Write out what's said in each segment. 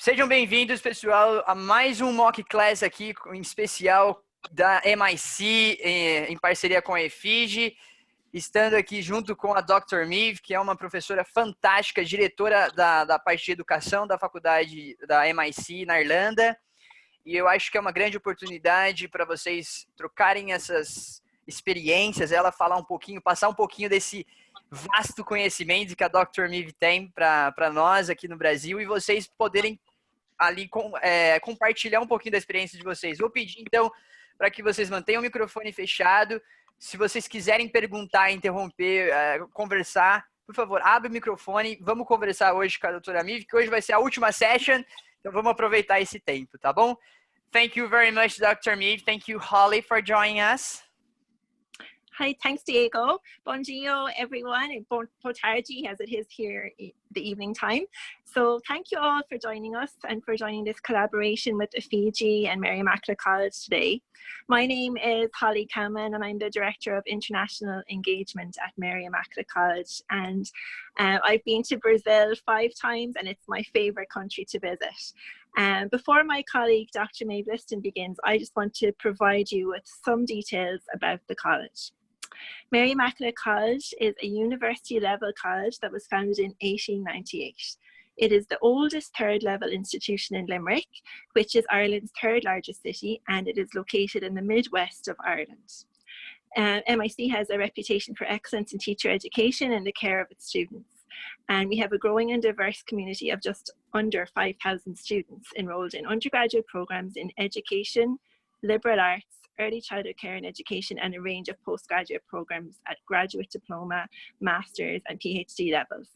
Sejam bem-vindos, pessoal, a mais um mock class aqui, em especial da MIC, em parceria com a EFIG, estando aqui junto com a Dr. Miv, que é uma professora fantástica, diretora da parte de educação da faculdade da MIC na Irlanda. E eu acho que é uma grande oportunidade para vocês trocarem essas experiências, ela falar um pouquinho, passar um pouquinho desse vasto conhecimento que a Dr. Miv tem para nós aqui no Brasil e vocês poderem ali compartilhar um pouquinho da experiência de vocês. Vou pedir, então, para que vocês mantenham o microfone fechado. Se vocês quiserem perguntar, interromper, conversar, por favor, abre o microfone. Vamos conversar hoje com a doutora Miv, que hoje vai ser a última session, então vamos aproveitar esse tempo, tá bom? Thank you very much, Dr. Miv. Thank you, Holly, for joining us. Hi, thanks, Diego. Bon dia, everyone. Bon tarde, as it is here the evening time. So thank you all for joining us and for joining this collaboration with EFIG and Mary Immaculate College today. My name is Holly Cameron and I'm the Director of International Engagement at Mary Immaculate College. And I've been to Brazil 5 times and it's my favorite country to visit. Before my colleague, Dr. Maeve Liston, begins, I just want to provide you with some details about the college. Mary Immaculate College is a university-level college that was founded in 1898. It is the oldest third-level institution in Limerick, which is Ireland's third largest city, and it is located in the Midwest of Ireland. MIC has a reputation for excellence in teacher education and the care of its students. And we have a growing and diverse community of just under 5,000 students enrolled in undergraduate programs in education, liberal arts, early childhood care and education, and a range of postgraduate programs at graduate diploma, master's, and PhD levels.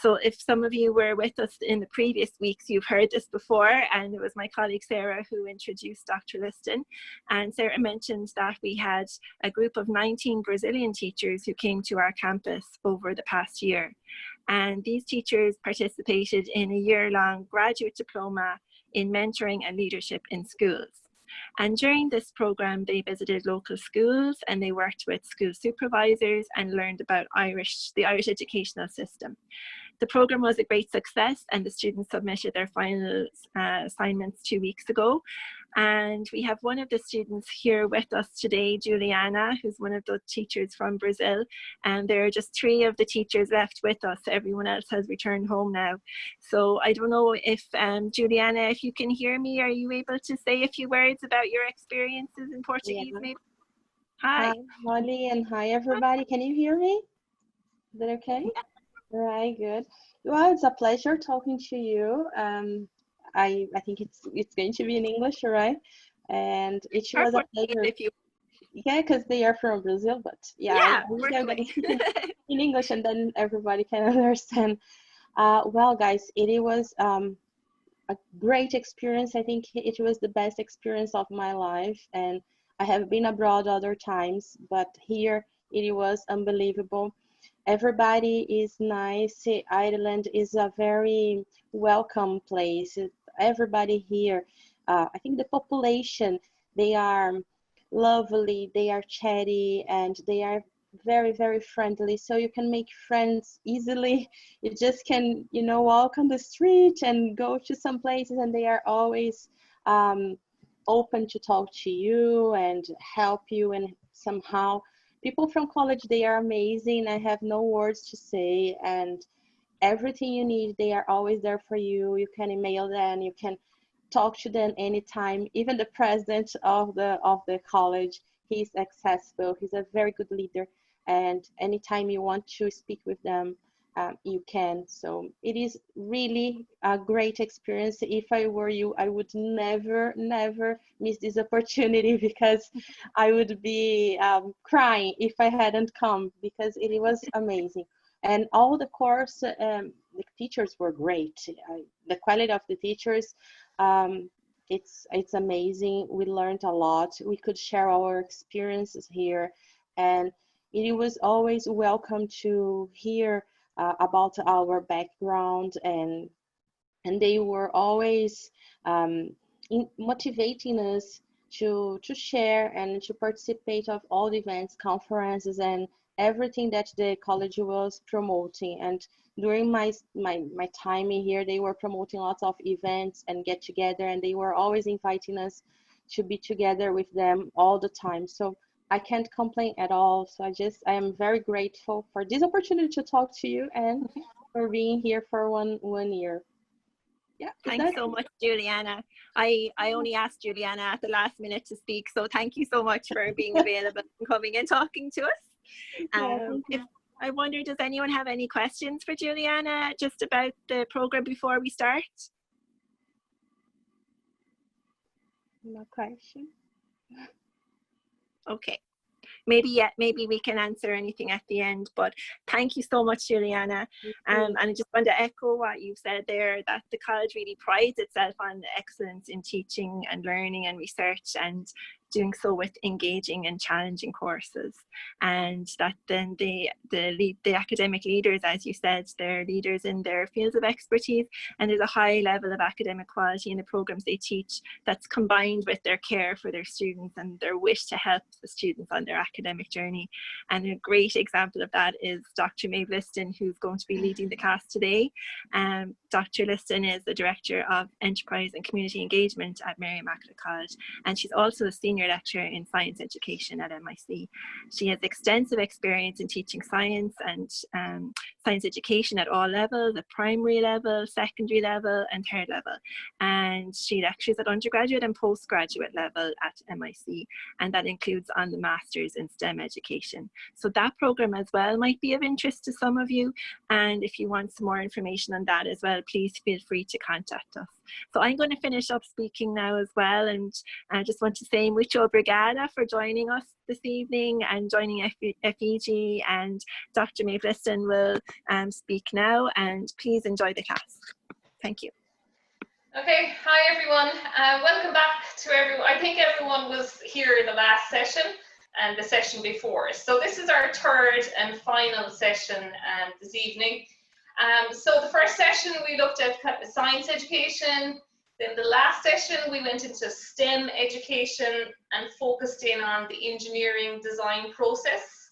So if some of you were with us in the previous weeks, you've heard this before, and it was my colleague Sarah who introduced Dr. Liston. And Sarah mentioned that we had a group of 19 Brazilian teachers who came to our campus over the past year. And these teachers participated in a year-long graduate diploma in mentoring and leadership in schools. And during this program, they visited local schools and they worked with school supervisors and learned about the Irish educational system. The program was a great success and the students submitted their final assignments 2 weeks ago. And we have one of the students here with us today, Juliana, who's one of the teachers from Brazil. And there are just 3 of the teachers left with us. Everyone else has returned home now. So I don't know if, Juliana, if you can hear me, are you able to say a few words about your experiences in Portuguese, maybe? Hi. Hi, Molly, and hi, everybody. Can you hear me? Is that okay? Yeah. All right, good. Well, it's a pleasure talking to you. I think it's going to be in English, all right? And it was a pleasure. If you... Yeah, because they are from Brazil, but yeah, in English, and then everybody can understand. Well, guys, it was a great experience. I think it was the best experience of my life, and I have been abroad other times, but here it was unbelievable. Everybody is nice. Ireland is a very welcome place. Everybody here, I think the population, they are lovely, they are chatty, and they are very, very friendly. So you can make friends easily. You just can, walk on the street and go to some places, and they are always open to talk to you and help you, and somehow people from college, they are amazing. I have no words to say, and everything you need, they are always there for you. You can email them, you can talk to them anytime. Even the president of the college, he's accessible. He's a very good leader, and anytime you want to speak with them, you can. So it is really a great experience. If I were you, I would never miss this opportunity, because I would be crying if I hadn't come, because it was amazing. And all the course, the teachers were great. The quality of the teachers, it's amazing. We learned a lot. We could share our experiences here, and it was always welcome to hear about our background, and they were always motivating us to share and to participate of all the events, conferences, and everything that the college was promoting. And during my time in here, they were promoting lots of events and get together, and they were always inviting us to be together with them all the time. So I can't complain at all. So I am very grateful for this opportunity to talk to you and for being here for one year. Yeah. Thanks so much, Juliana. I only asked Juliana at the last minute to speak, so thank you so much for being available and coming and talking to us. If I wonder, does anyone have any questions for Juliana just about the program before we start? No question. Okay. Maybe we can answer anything at the end, but thank you so much, Juliana. And I just want to echo what you've said there, that the college really prides itself on excellence in teaching and learning and research, and doing so with engaging and challenging courses. And that then the academic leaders, as you said, they're leaders in their fields of expertise, and there's a high level of academic quality in the programs they teach that's combined with their care for their students and their wish to help the students on their academic journey. And a great example of that is Dr. Maeve Liston, who's going to be leading the class today. Dr. Liston is the Director of Enterprise and Community Engagement at Mary Immaculate College, and she's also a Senior Lecturer in Science Education at MIC. She has extensive experience in teaching science and science education at all levels, the primary level, secondary level and third level. And she lectures at undergraduate and postgraduate level at MIC, and that includes on the Masters in STEM education. So that program as well might be of interest to some of you, and if you want some more information on that as well, please feel free to contact us. So I'm going to finish up speaking now as well, and I just want to say Muito obrigada for joining us this evening and joining FEG, and Dr. Maeve Liston will speak now, and please enjoy the class. Thank you. Okay, hi everyone. Welcome back to everyone. I think everyone was here in the last session and the session before. So this is our third and final session this evening. So the first session we looked at science education. Then the last session we went into STEM education and focused in on the engineering design process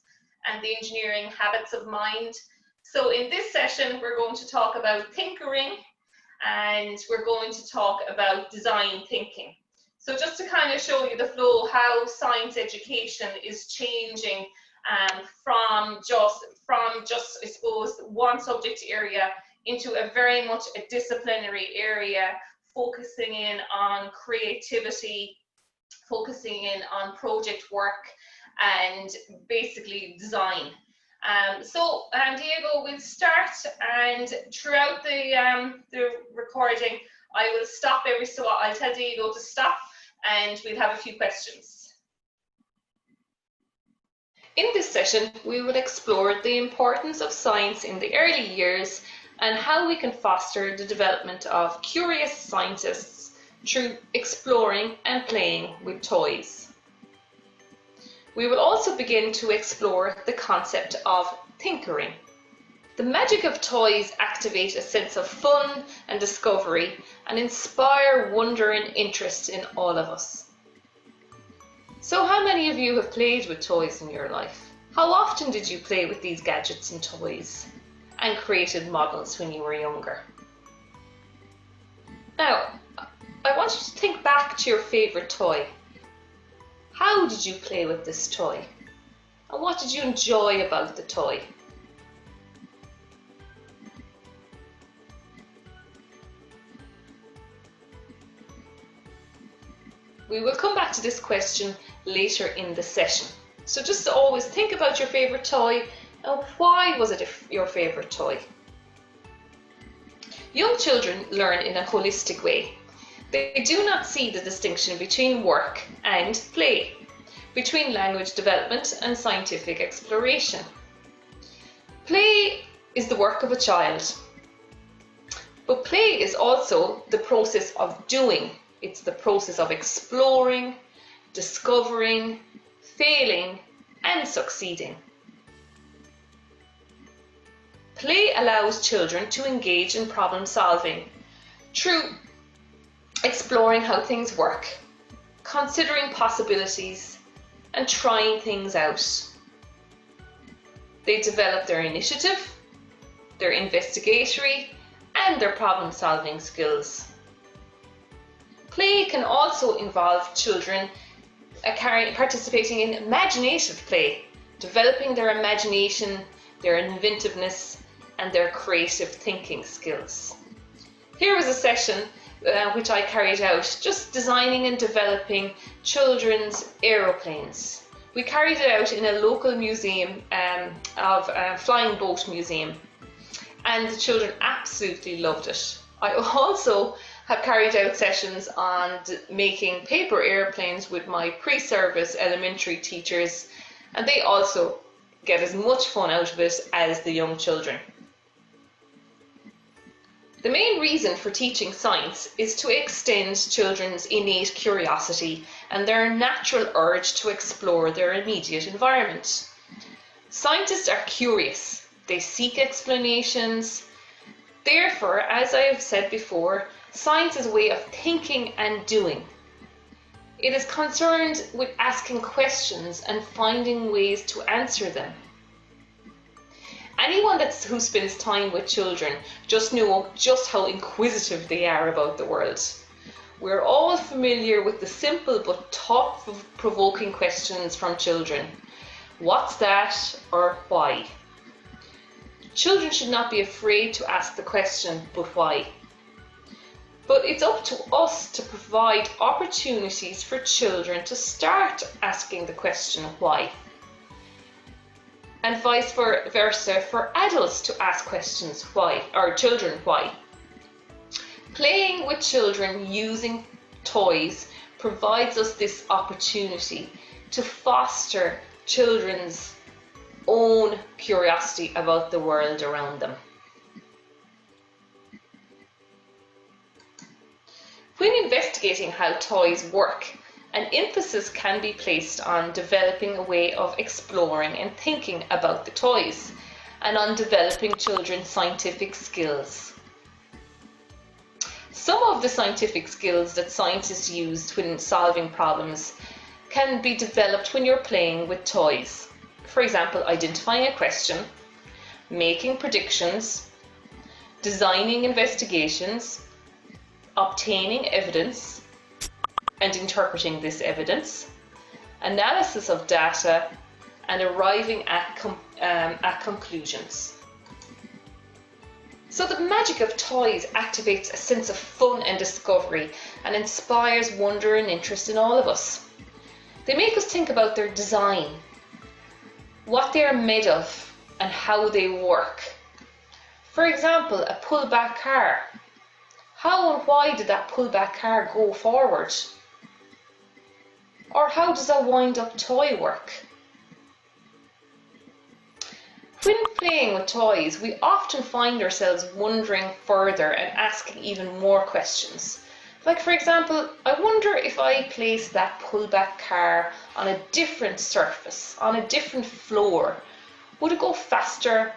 and the engineering habits of mind. So in this session we're going to talk about tinkering, and we're going to talk about design thinking. So just to kind of show you the flow, how science education is changing from just I suppose one subject area into a very much a disciplinary area, focusing in on creativity, focusing in on project work, and basically design. Diego will start, and throughout the recording I will stop every so while. I'll tell Diego to stop and we'll have a few questions. In this session we will explore the importance of science in the early years and how we can foster the development of curious scientists through exploring and playing with toys. We will also begin to explore the concept of tinkering. The magic of toys activate a sense of fun and discovery and inspire wonder and interest in all of us. So how many of you have played with toys in your life? How often did you play with these gadgets and toys and created models when you were younger? Now, I want you to think back to your favourite toy. How did you play with this toy? And what did you enjoy about the toy? We will come back to this question later in the session. So just always think about your favourite toy and why was it your favourite toy? Young children learn in a holistic way. They do not see the distinction between work and play, between language development and scientific exploration. Play is the work of a child, but play is also the process of doing. It's the process of exploring, discovering, failing, and succeeding. Play allows children to engage in problem solving through exploring how things work, considering possibilities, and trying things out. They develop their initiative, their investigatory, and their problem-solving skills. Play can also involve children participating in imaginative play, developing their imagination, their inventiveness, and their creative thinking skills. Here was a session which I carried out, just designing and developing children's aeroplanes. We carried it out in a local museum, flying boat museum, and the children absolutely loved it. I also have carried out sessions on making paper airplanes with my pre-service elementary teachers, and they also get as much fun out of it as the young children. The main reason for teaching science is to extend children's innate curiosity and their natural urge to explore their immediate environment. Scientists are curious, they seek explanations. Therefore, as I have said before, science is a way of thinking and doing. It is concerned with asking questions and finding ways to answer them. Anyone who spends time with children just knows just how inquisitive they are about the world. We're all familiar with the simple but thought-provoking questions from children. What's that, or why? Children should not be afraid to ask the question, but why? But it's up to us to provide opportunities for children to start asking the question why. And vice versa for adults to ask questions why, or children why. Playing with children using toys provides us this opportunity to foster children's own curiosity about the world around them. When investigating how toys work, an emphasis can be placed on developing a way of exploring and thinking about the toys, and on developing children's scientific skills. Some of the scientific skills that scientists use when solving problems can be developed when you're playing with toys. For example, identifying a question, making predictions, designing investigations, obtaining evidence and interpreting this evidence, analysis of data, and arriving at conclusions. So the magic of toys activates a sense of fun and discovery and inspires wonder and interest in all of us. They make us think about their design, what they are made of, and how they work. For example, a pullback car. How and why did that pullback car go forward? Or how does a wind-up toy work? When playing with toys, we often find ourselves wondering further and asking even more questions. Like, for example, I wonder if I place that pullback car on a different surface, on a different floor, would it go faster,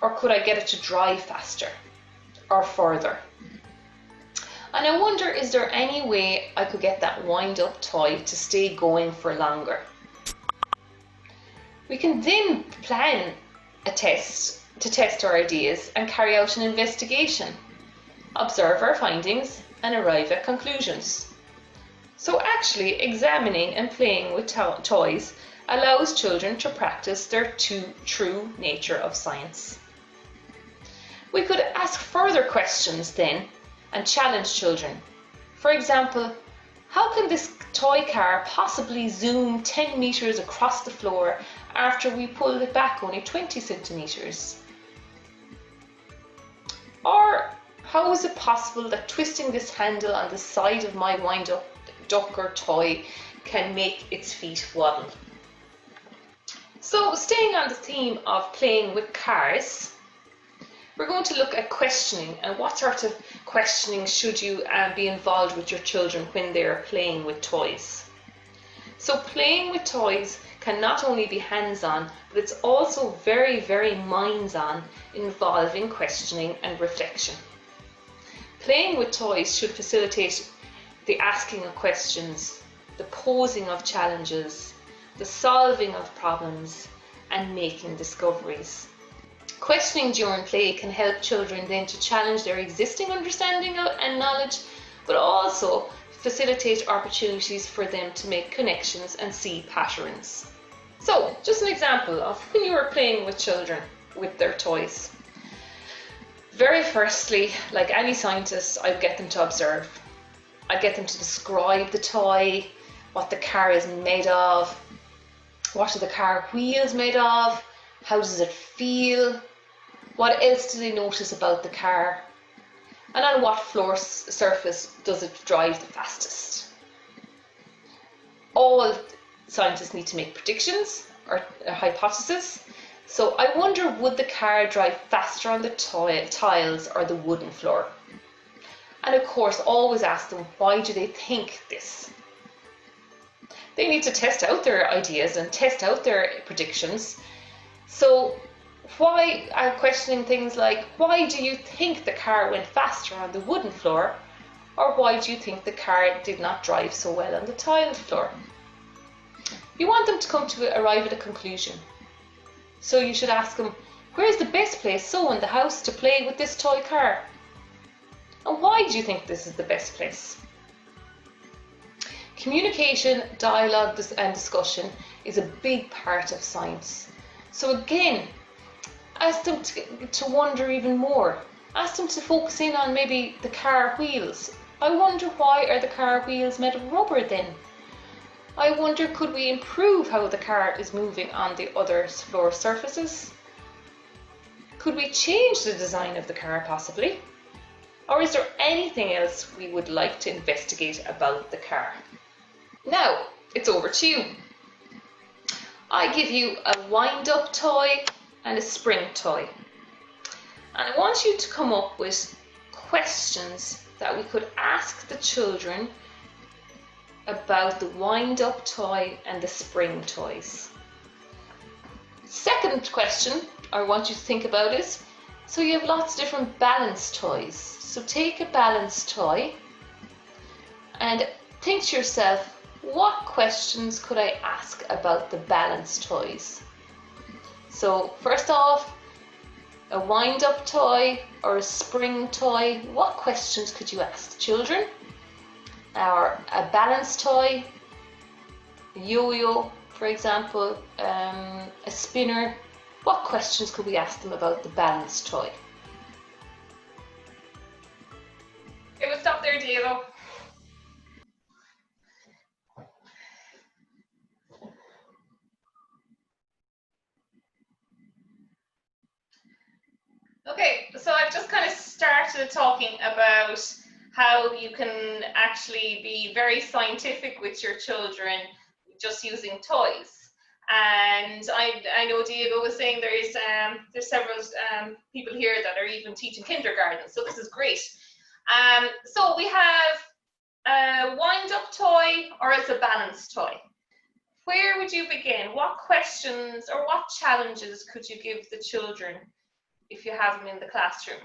or could I get it to drive faster or further? And I wonder, is there any way I could get that wind-up toy to stay going for longer? We can then plan a test to test our ideas and carry out an investigation, observe our findings and arrive at conclusions. So actually examining and playing with toys allows children to practice their true nature of science. We could ask further questions then and challenge children. For example, how can this toy car possibly zoom 10 meters across the floor after we pull it back only 20 centimeters? Or how is it possible that twisting this handle on the side of my wind-up duck or toy can make its feet wobble? So, staying on the theme of playing with cars, we're going to look at questioning and what sort of questioning should you be involved with your children when they're playing with toys. So playing with toys can not only be hands-on, but it's also very, very minds-on, involving questioning and reflection. Playing with toys should facilitate the asking of questions, the posing of challenges, the solving of problems, and making discoveries. Questioning during play can help children then to challenge their existing understanding and knowledge, but also facilitate opportunities for them to make connections and see patterns. So, just an example of when you are playing with children with their toys. Very firstly, like any scientist, I'd get them to observe. I'd get them to describe the toy, what the car is made of, what are the car wheels made of, how does it feel, what else do they notice about the car, and on what floor surface does it drive the fastest. All scientists need to make predictions or a hypothesis. So I wonder, would the car drive faster on the tiles or the wooden floor? And of course, always ask them, why do they think this? They need to test out their ideas and test out their predictions. So why I'm questioning things like, why do you think the car went faster on the wooden floor? Or why do you think the car did not drive so well on the tiled floor? You want them to arrive at a conclusion. So you should ask them, where's the best place so in the house to play with this toy car? And why do you think this is the best place? Communication, dialogue and discussion is a big part of science. So again, ask them to wonder even more. Ask them to focus in on maybe the car wheels. I wonder, why are the car wheels made of rubber then? I wonder, could we improve how the car is moving on the other floor surfaces? Could we change the design of the car possibly? Or is there anything else we would like to investigate about the car? Now, it's over to you. I give you a wind-up toy and a spring toy. And I want you to come up with questions that we could ask the children about the wind-up toy and the spring toys. Second question I want you to think about is, so you have lots of different balance toys. So take a balance toy and think to yourself, what questions could I ask about the balance toys? So first off, a wind-up toy or a spring toy, what questions could you ask the children? Or a balance toy, a yo-yo, for example, a spinner. What questions could we ask them about the balance toy? Okay, we'll stop there, Diego. Okay, so I've just kind of started talking about how you can actually be very scientific with your children just using toys. And I know Diego was saying there's several people here that are even teaching kindergarten, so this is great. So we have a wind-up toy or as a balance toy. Where would you begin? What questions or what challenges could you give the children if you have them in the classroom?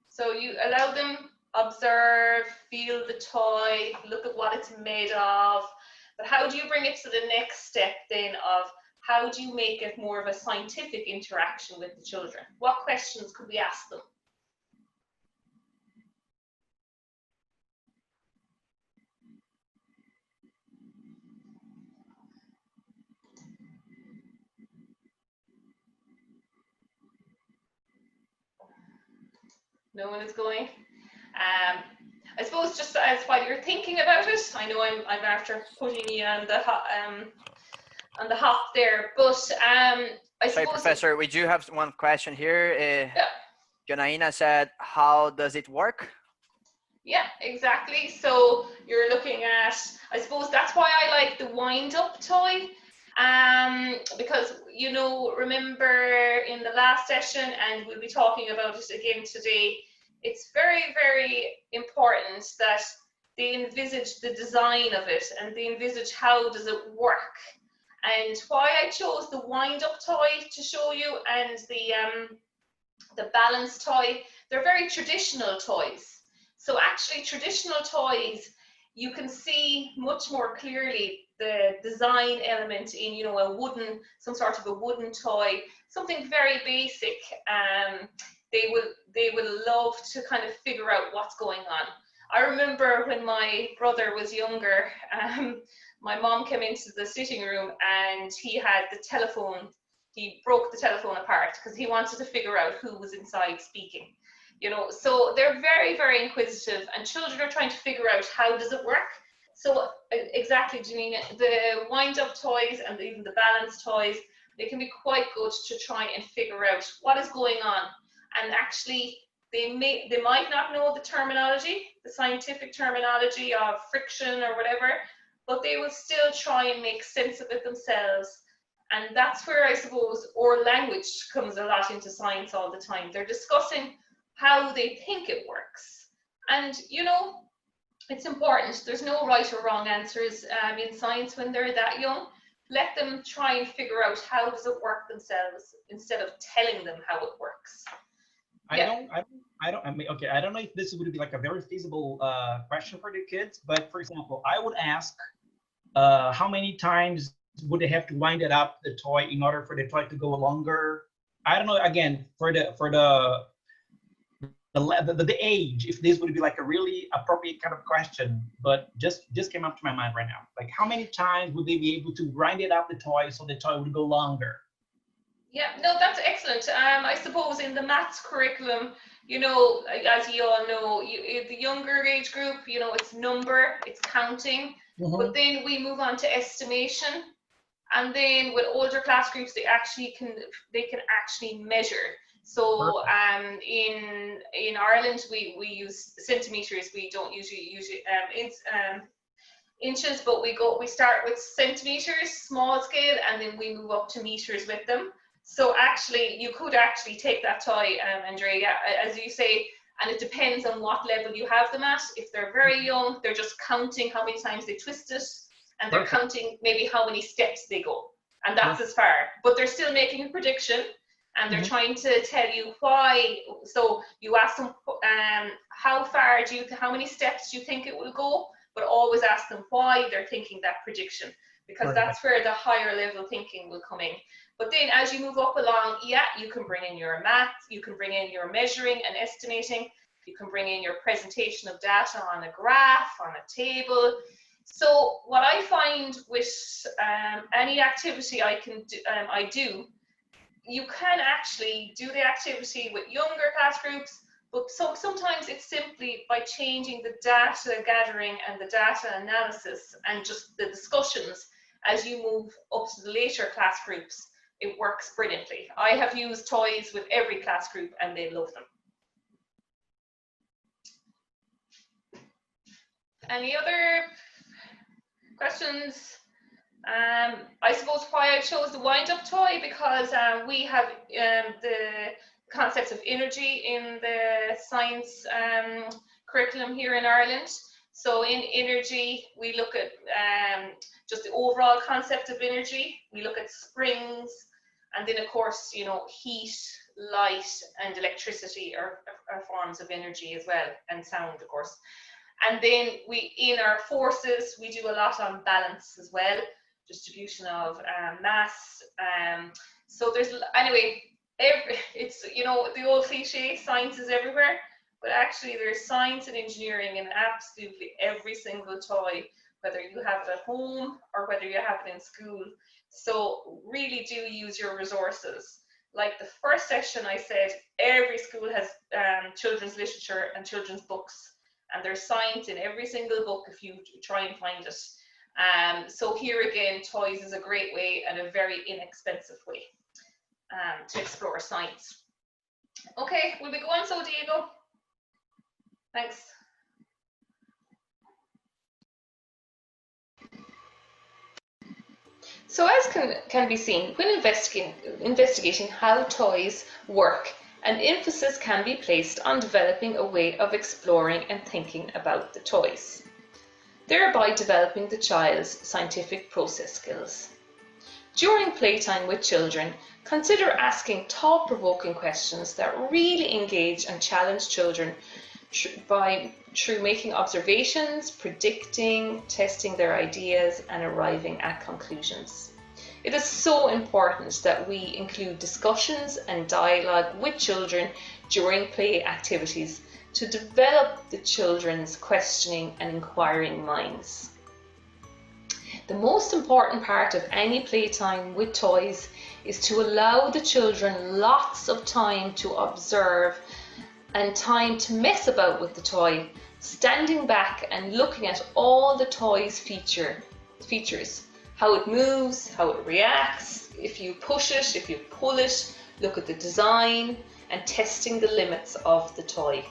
So you allow them observe, feel the toy, look at what it's made of, but how do you bring it to the next step then of how do you make it more of a scientific interaction with the children? What questions could we ask them? No one is going. I suppose just as while you're thinking about it, I know I'm after putting you on the hop there, but I Sorry, suppose. Professor, we do have one question here. Yeah. Jonaina said, "How does it work?" Yeah, exactly. So you're looking at, I suppose that's why I like the wind-up toy. Because, you know, remember in the last session, and we'll be talking about it again today, it's very, very important that they envisage the design of it and they envisage how does it work. And why I chose the wind-up toy to show you and the balance toy, they're very traditional toys. So actually traditional toys, you can see much more clearly the design element in, you know, some sort of a wooden toy, something very basic. They will love to kind of figure out what's going on. I remember when my brother was younger, my mom came into the sitting room and he had the telephone. He broke the telephone apart because he wanted to figure out who was inside speaking. You know, so they're very, very inquisitive, and children are trying to figure out how does it work. So exactly, Janina, the wind-up toys and even the balance toys, they can be quite good to try and figure out what is going on. And actually, they might not know the terminology, the scientific terminology of friction or whatever, but they will still try and make sense of it themselves. And that's where I suppose oral language comes a lot into science all the time. They're discussing how they think it works. And, you know, it's important. There's no right or wrong answers in science when they're that young. Let them try and figure out how does it work themselves instead of telling them how it works. I don't know if this would be like a very feasible question for the kids, but for example, I would ask how many times would they have to wind it up, the toy, in order for the toy to go longer? I don't know, again, for the age, if this would be like a really appropriate kind of question, but just came up to my mind right now. Like, how many times would they be able to grind it up the toy so the toy would go longer? Yeah, no, that's excellent. I suppose in the maths curriculum, you know, as you all know, the younger age group, you know, it's number, it's counting, but then we move on to estimation, and then with older class groups, they can actually measure. So in Ireland, we use centimeters. We don't usually use inches, but we start with centimeters, small scale, and then we move up to meters with them. So actually, you could actually take that toy, Andrea, as you say, and it depends on what level you have them at. If they're very young, they're just counting how many times they twist it, and they're counting maybe how many steps they go, and that's as far. But they're still making a prediction, and they're trying to tell you why. So you ask them, how many steps do you think it will go? But always ask them why they're thinking that prediction, because that's where the higher level thinking will come in. But then as you move up along, yeah, you can bring in your math, you can bring in your measuring and estimating, you can bring in your presentation of data on a graph, on a table. So what I find with any activity I do, you can actually do the activity with younger class groups, but sometimes it's simply by changing the data gathering and the data analysis and just the discussions as you move up to the later class groups. It works brilliantly. I have used toys with every class group and they love them. Any other questions? I suppose why I chose the wind-up toy, because we have the concepts of energy in the science curriculum here in Ireland. So in energy, we look at just the overall concept of energy. We look at springs, and then of course, you know, heat, light, and electricity are forms of energy as well, and sound, of course. And then in our forces, we do a lot on balance as well, distribution of mass. So there's, anyway, it's, you know, the old cliche, science is everywhere, but actually there's science and engineering in absolutely every single toy, whether you have it at home or whether you have it in school. So really do use your resources. Like the first session I said, every school has children's literature and children's books, and there's science in every single book if you try and find it. So here again, toys is a great way and a very inexpensive way to explore science. Okay, will we go on, so Diego? Thanks. So as can be seen, when investigating how toys work, an emphasis can be placed on developing a way of exploring and thinking about the toys, thereby developing the child's scientific process skills. During playtime with children, consider asking thought-provoking questions that really engage and challenge children through making observations, predicting, testing their ideas, and arriving at conclusions. It is so important that we include discussions and dialogue with children during play activities to develop the children's questioning and inquiring minds. The most important part of any playtime with toys is to allow the children lots of time to observe and time to mess about with the toy, standing back and looking at all the toy's features, how it moves, how it reacts, if you push it, if you pull it, look at the design, and testing the limits of the toy.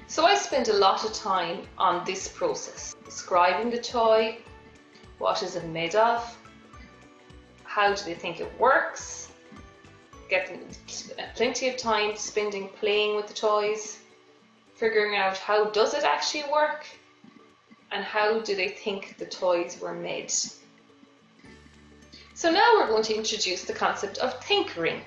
So I spent a lot of time on this process, describing the toy, what is it made of, how do they think it works, getting plenty of time spending playing with the toys, figuring out how does it actually work, and how do they think the toys were made. So now we're going to introduce the concept of tinkering.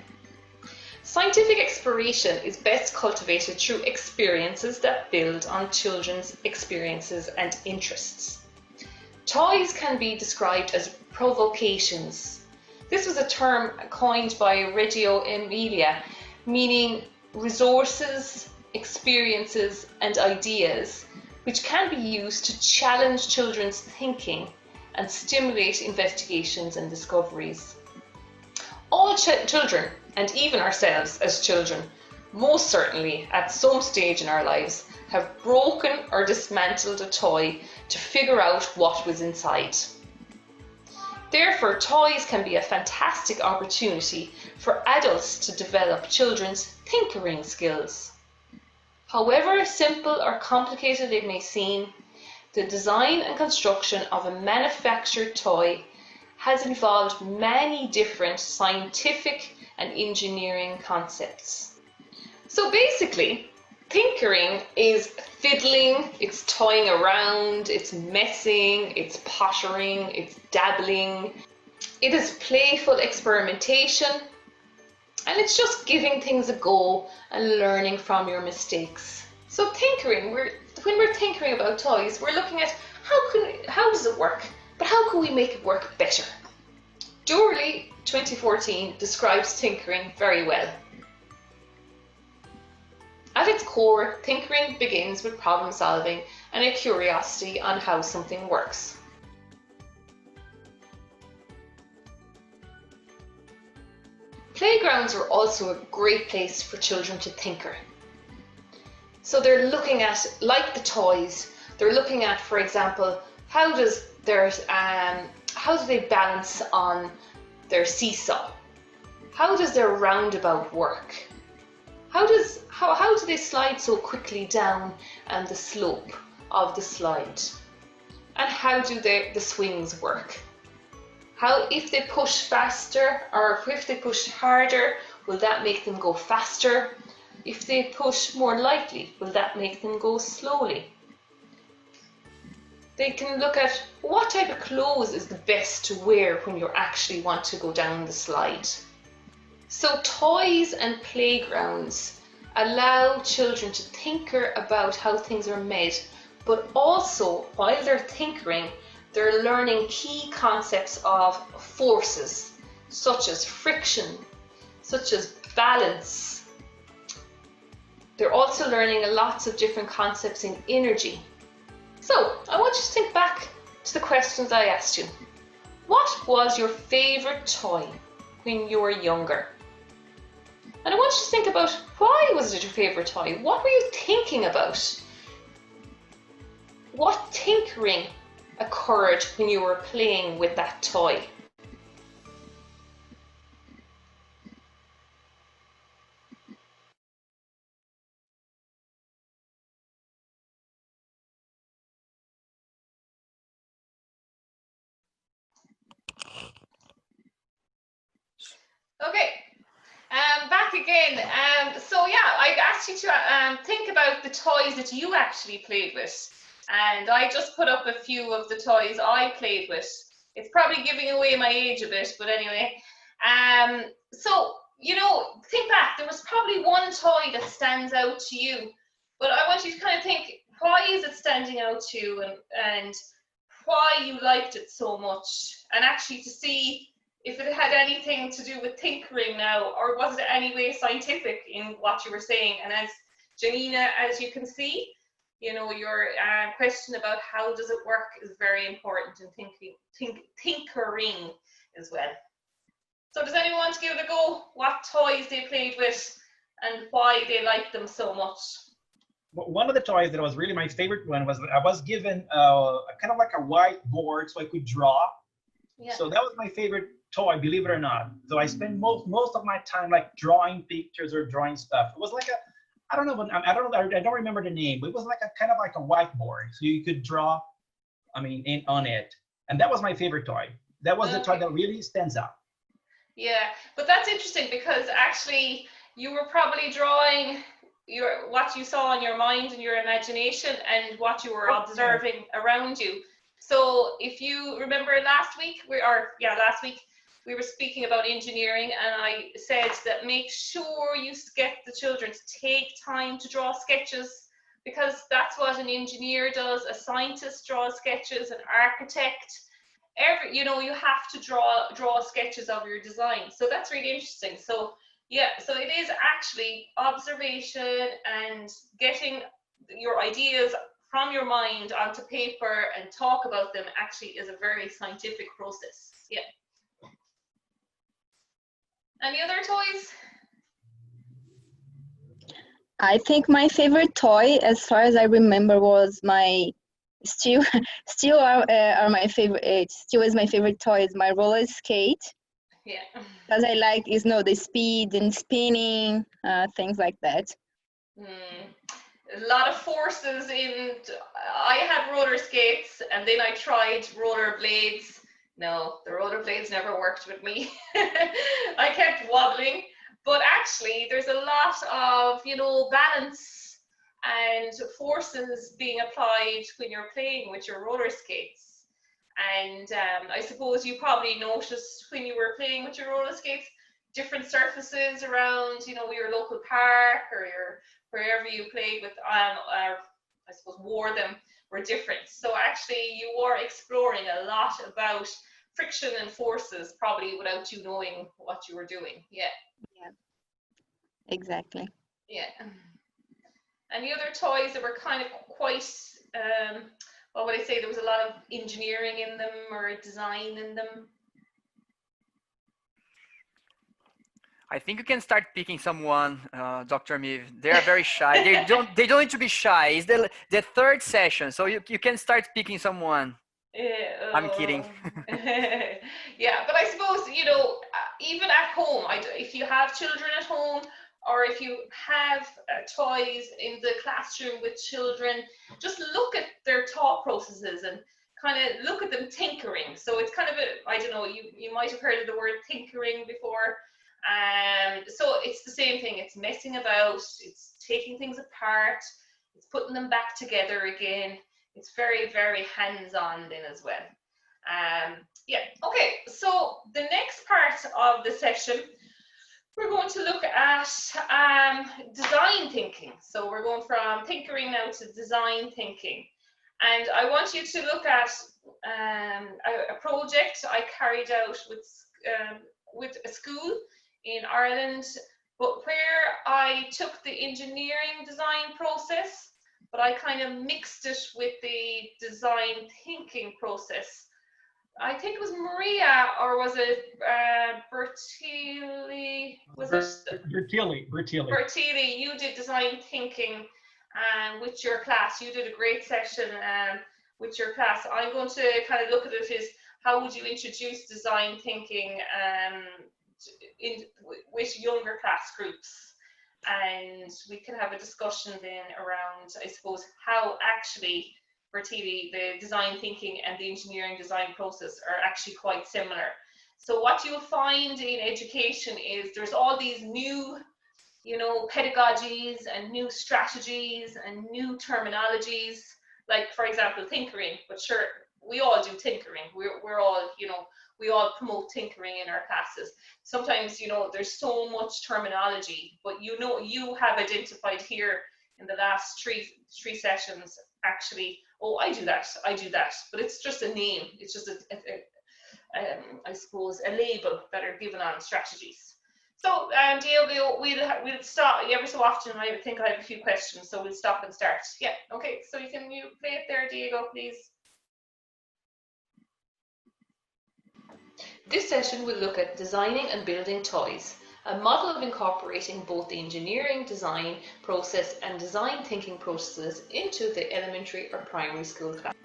Scientific exploration is best cultivated through experiences that build on children's experiences and interests. Toys can be described as provocations. This was a term coined by Reggio Emilia, meaning resources, experiences, and ideas which can be used to challenge children's thinking and stimulate investigations and discoveries. All children, and even ourselves as children, most certainly at some stage in our lives, have broken or dismantled a toy to figure out what was inside. Therefore, toys can be a fantastic opportunity for adults to develop children's tinkering skills. However simple or complicated it may seem, the design and construction of a manufactured toy has involved many different scientific and engineering concepts. So basically, tinkering is fiddling, it's toying around, it's messing, it's pottering, it's dabbling. It is playful experimentation, and it's just giving things a go and learning from your mistakes. So tinkering, when we're tinkering about toys, we're looking at how does it work, but how can we make it work better? Doorley 2014 describes tinkering very well. At its core, tinkering begins with problem solving and a curiosity on how something works. Playgrounds are also a great place for children to tinker. So they're looking at, like the toys, they're looking at, for example, how do they balance on their seesaw? How does their roundabout work? How do they slide so quickly down the slope of the slide? And how do the swings work? How, if they push faster or if they push harder, will that make them go faster? If they push more lightly, will that make them go slowly? They can look at what type of clothes is the best to wear when you actually want to go down the slide. So toys and playgrounds allow children to tinker about how things are made, but also while they're tinkering, they're learning key concepts of forces, such as friction, such as balance. They're also learning lots of different concepts in energy. So I want you to think back to the questions I asked you. What was your favorite toy when you were younger? And I want you to think about, why was it your favorite toy? What were you thinking about? What tinkering occurred when you were playing with that toy? Okay, back again. So yeah, I asked you to think about the toys that you actually played with. And I just put up a few of the toys I played with. It's probably giving away my age a bit, but anyway. So, you know, think back, there was probably one toy that stands out to you But I want you to kind of think, why is it standing out to you, and why you liked it so much, and actually to see if it had anything to do with tinkering now, or was it any way scientific in what you were saying. And as Janina, as you can see, you know, your question about how does it work is very important in tinkering as well. So does anyone want to give it a go? What toys they played with and why they liked them so much? One of the toys that was really my favorite one was I was given kind of like a whiteboard so I could draw. Yeah. So that was my favorite toy, believe it or not. So I spent most of my time like drawing pictures or drawing stuff. It was like a, I don't remember the name, but it was like a kind of like a whiteboard, so you could draw, I mean, on it. And that was my favorite toy. That was the toy that really stands out. Yeah, but that's interesting because actually you were probably drawing what you saw in your mind and your imagination and what you were observing around you. So if you remember last week we were speaking about engineering, and I said that make sure you get the children to take time to draw sketches, because that's what an engineer does, a scientist draws sketches, an architect, you know, you have to draw sketches of your design. So that's really interesting. So yeah, so it is actually observation and getting your ideas from your mind onto paper and talk about them actually is a very scientific process. Yeah. Any other toys? I think my favorite toy, as far as I remember, was my still are my favorite. It still is my favorite toy. Is my roller skate. Yeah. Because I like, you know, the speed and spinning, things like that. A lot of forces in. I had roller skates, and then I tried roller blades. No, the roller blades never worked with me. I kept wobbling. But actually, there's a lot of, you know, balance and forces being applied when you're playing with your roller skates. And I suppose you probably noticed when you were playing with your roller skates, different surfaces around, you know, your local park or wherever you played with, I suppose wore them were different. So actually you were exploring a lot about friction and forces, probably without you knowing what you were doing. Yeah. Yeah. Exactly. Yeah. Any other toys that were kind of quite, what would I say, there was a lot of engineering in them or design in them? I think you can start picking someone, Dr. Miv. They are very shy. They don't need to be shy. It's the third session, so you can start picking someone. I'm kidding. Yeah, but I suppose, you know, even at home, if you have children at home, or if you have toys in the classroom with children, just look at their thought processes and kind of look at them tinkering. So it's kind of I don't know, you might have heard of the word tinkering before. So it's the same thing. It's messing about, it's taking things apart, it's putting them back together again. It's very, very hands-on then as well. Yeah, okay, so the next part of the session, we're going to look at design thinking. So we're going from tinkering now to design thinking. And I want you to look at a project I carried out with a school in Ireland, but where I took the engineering design process, but I kind of mixed it with the design thinking process. I think it was Maria, or was it Bertili? Bertili, you did design thinking with your class. You did a great session with your class. I'm going to kind of look at it as how would you introduce design thinking with younger class groups, and we can have a discussion then around, I suppose, how actually Bertili, the design thinking and the engineering design process are actually quite similar. So what you'll find in education is there's all these new, you know, pedagogies and new strategies and new terminologies, like for example tinkering. But sure, we all do tinkering. We're all, you know, we all promote tinkering in our classes. Sometimes, you know, there's so much terminology, but you know, you have identified here in the last three sessions actually, oh, I do that, but it's just a name. It's just I suppose a label that are given on strategies. So Diego, we'll stop every so often. I think I have a few questions, so we'll stop and start. Yeah, okay. So you play it there, Diego, please. This session will look at designing and building toys, a model of incorporating both the engineering design process and design thinking processes into the elementary or primary school class.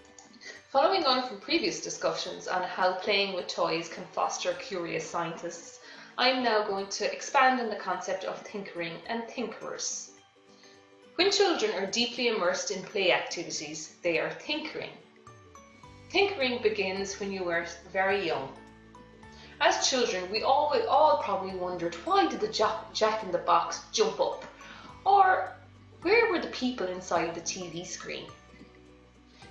Following on from previous discussions on how playing with toys can foster curious scientists, I'm now going to expand on the concept of tinkering and tinkerers. When children are deeply immersed in play activities, they are tinkering. Tinkering begins when you are very young. As children, we all probably wondered, why did the Jack in the Box jump up? Or where were the people inside the TV screen?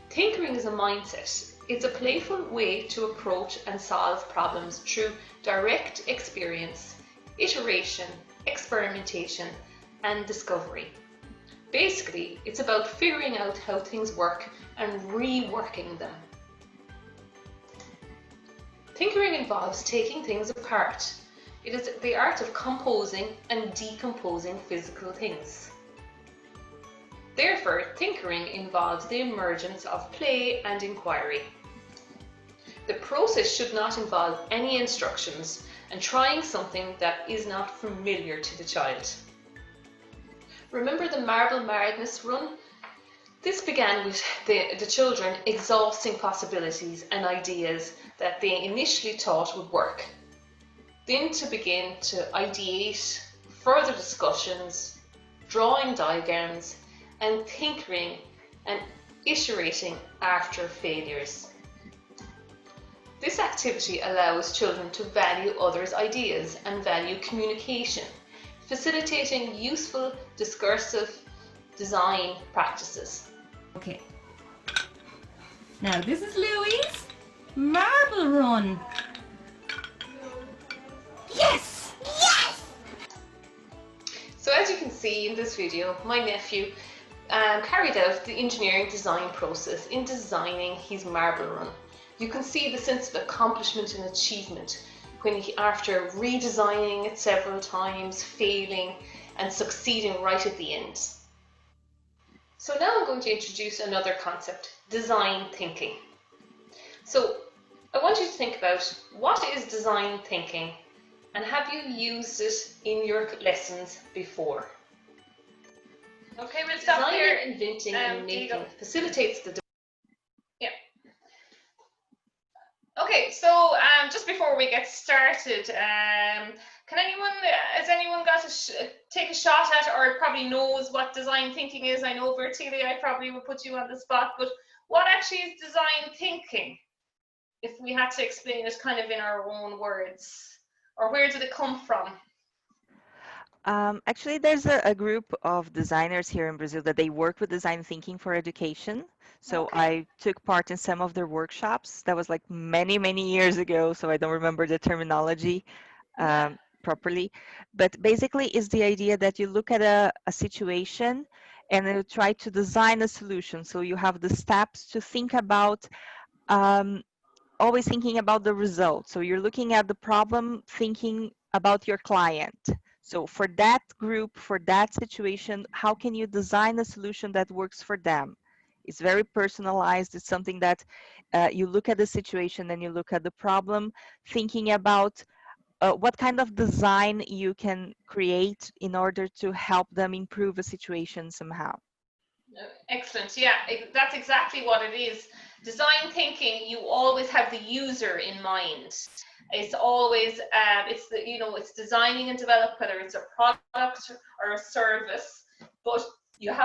Tinkering is a mindset. It's a playful way to approach and solve problems through direct experience, iteration, experimentation, and discovery. Basically, it's about figuring out how things work and reworking them. Tinkering involves taking things apart. It is the art of composing and decomposing physical things. Therefore, tinkering involves the emergence of play and inquiry. The process should not involve any instructions and trying something that is not familiar to the child. Remember the Marble Madness run? This began with the children exhausting possibilities and ideas that they initially thought would work. Then to begin to ideate, further discussions, drawing diagrams, and tinkering and iterating after failures. This activity allows children to value others' ideas and value communication, facilitating useful discursive design practices. Okay. Now this is Louis' marble run. Yes! Yes! So as you can see in this video, my nephew carried out the engineering design process in designing his marble run. You can see the sense of accomplishment and achievement when after redesigning it several times, failing and succeeding right at the end. So now I'm going to introduce another concept, design thinking. So I want you to think about, what is design thinking and have you used it in your lessons before? Okay, we'll stop here. Inventing and making facilitates the... Yeah. Okay, so just before we get started, has anyone got to take a shot at, or probably knows what design thinking is? I know, Bertilia, I probably would put you on the spot, but what actually is design thinking? If we had to explain it kind of in our own words, or where did it come from? Actually, there's a group of designers here in Brazil that they work with design thinking for education. So okay. I took part in some of their workshops. That was like many, many years ago, so I don't remember the terminology properly. But basically, it's the idea that you look at a situation and you try to design a solution. So you have the steps to think about, always thinking about the result. So you're looking at the problem, thinking about your client. So for that group, for that situation, how can you design a solution that works for them? It's very personalized. It's something that you look at the situation and you look at the problem, thinking about what kind of design you can create in order to help them improve a situation somehow. Excellent. Yeah, that's exactly what it is. Design thinking, you always have the user in mind. It's always it's designing and develop, whether it's a product or a service, but you're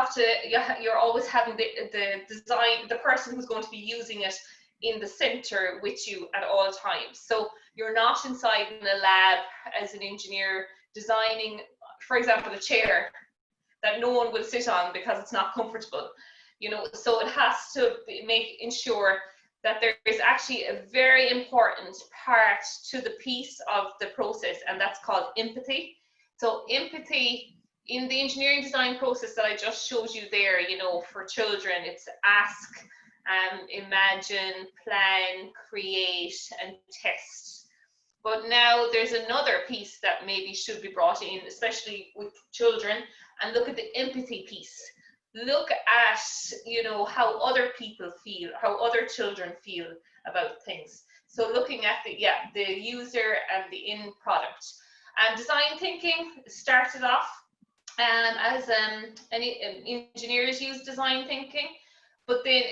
always having the design, the person who's going to be using it in the center with you at all times. So you're not inside in a lab as an engineer designing, for example, a chair that no one will sit on because it's not comfortable, so it has to ensure that there is actually a very important part to the piece of the process, and that's called empathy. So empathy in the engineering design process that I just showed you there, you know, for children, it's ask, imagine, plan, create, and test. But now there's another piece that maybe should be brought in, especially with children, and look at the empathy piece. Look at, you know, how other people feel, how other children feel about things. So looking at the user and the end product. And design thinking started off as engineers use design thinking, but then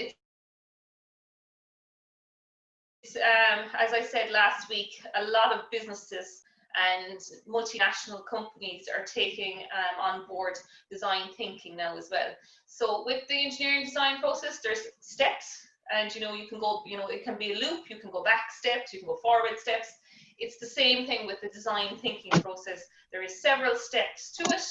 it's as I said last week, a lot of businesses and multinational companies are taking on board design thinking now as well. So with the engineering design process, there's steps, and you know, you can go, you know, it can be a loop, you can go back steps, you can go forward steps. It's the same thing with the design thinking process. There is several steps to it,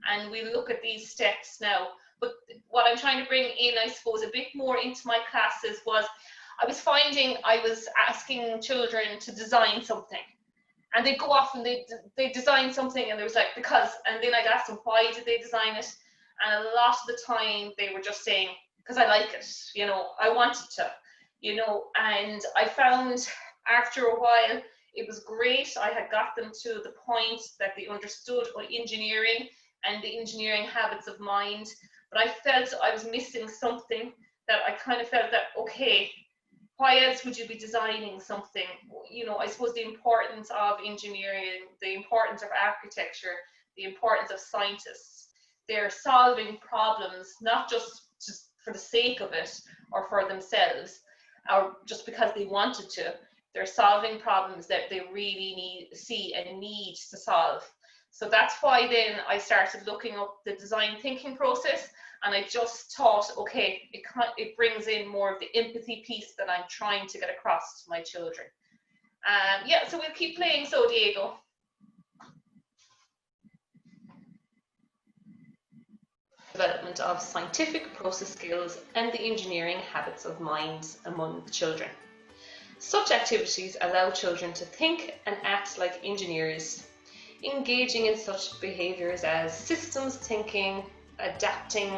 and we look at these steps now. But what I'm trying to bring in, I suppose, a bit more into my classes was, I was finding I was asking children to design something, and they'd go off and they design something, and there was like, because, and then I'd ask them, why did they design it? And a lot of the time they were just saying, because I like it, you know, I wanted to, you know. And I found after a while, it was great. I had got them to the point that they understood engineering and the engineering habits of mind, but I felt I was missing something, that I kind of felt that, okay, why else would you be designing something? You know, I suppose the importance of engineering, the importance of architecture, the importance of scientists. They're solving problems, not just for the sake of it or for themselves, or just because they wanted to. They're solving problems that they really see and need to solve. So that's why then I started looking up the design thinking process, and I just thought, okay, it brings in more of the empathy piece that I'm trying to get across to my children. Yeah, so we'll keep playing. So Diego. Development of scientific process skills and the engineering habits of minds among the children. Such activities allow children to think and act like engineers, engaging in such behaviours as systems thinking, adapting,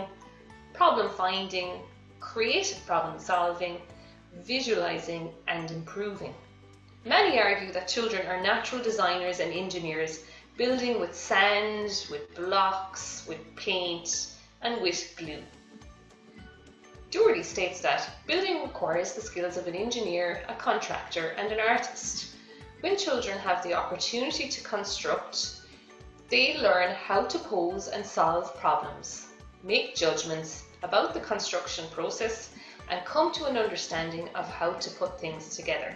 problem finding, creative problem solving, visualizing, and improving. Many argue that children are natural designers and engineers, building with sand, with blocks, with paint, and with glue. Doherty states that building requires the skills of an engineer, a contractor, and an artist. When children have the opportunity to construct, they learn how to pose and solve problems, make judgments about the construction process, and come to an understanding of how to put things together.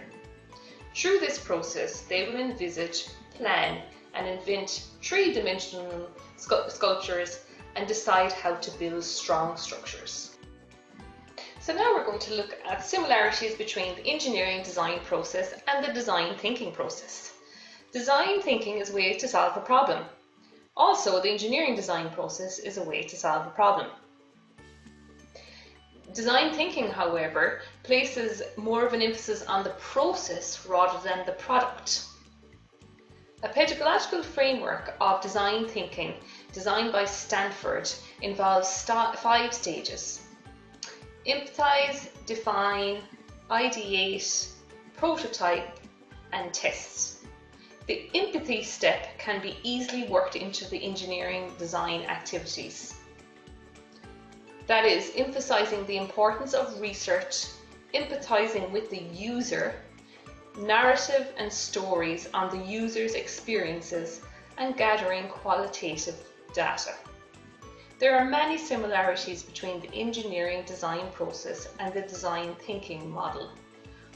Through this process, they will envisage, plan, and invent three-dimensional sculptures and decide how to build strong structures. So now we're going to look at similarities between the engineering design process and the design thinking process. Design thinking is a way to solve a problem. Also, the engineering design process is a way to solve a problem. Design thinking, however, places more of an emphasis on the process rather than the product. A pedagogical framework of design thinking, designed by Stanford, involves 5 stages: empathize, define, ideate, prototype, and test. The empathy step can be easily worked into the engineering design activities. That is, emphasizing the importance of research, empathizing with the user, narrative and stories on the user's experiences, and gathering qualitative data. There are many similarities between the engineering design process and the design thinking model.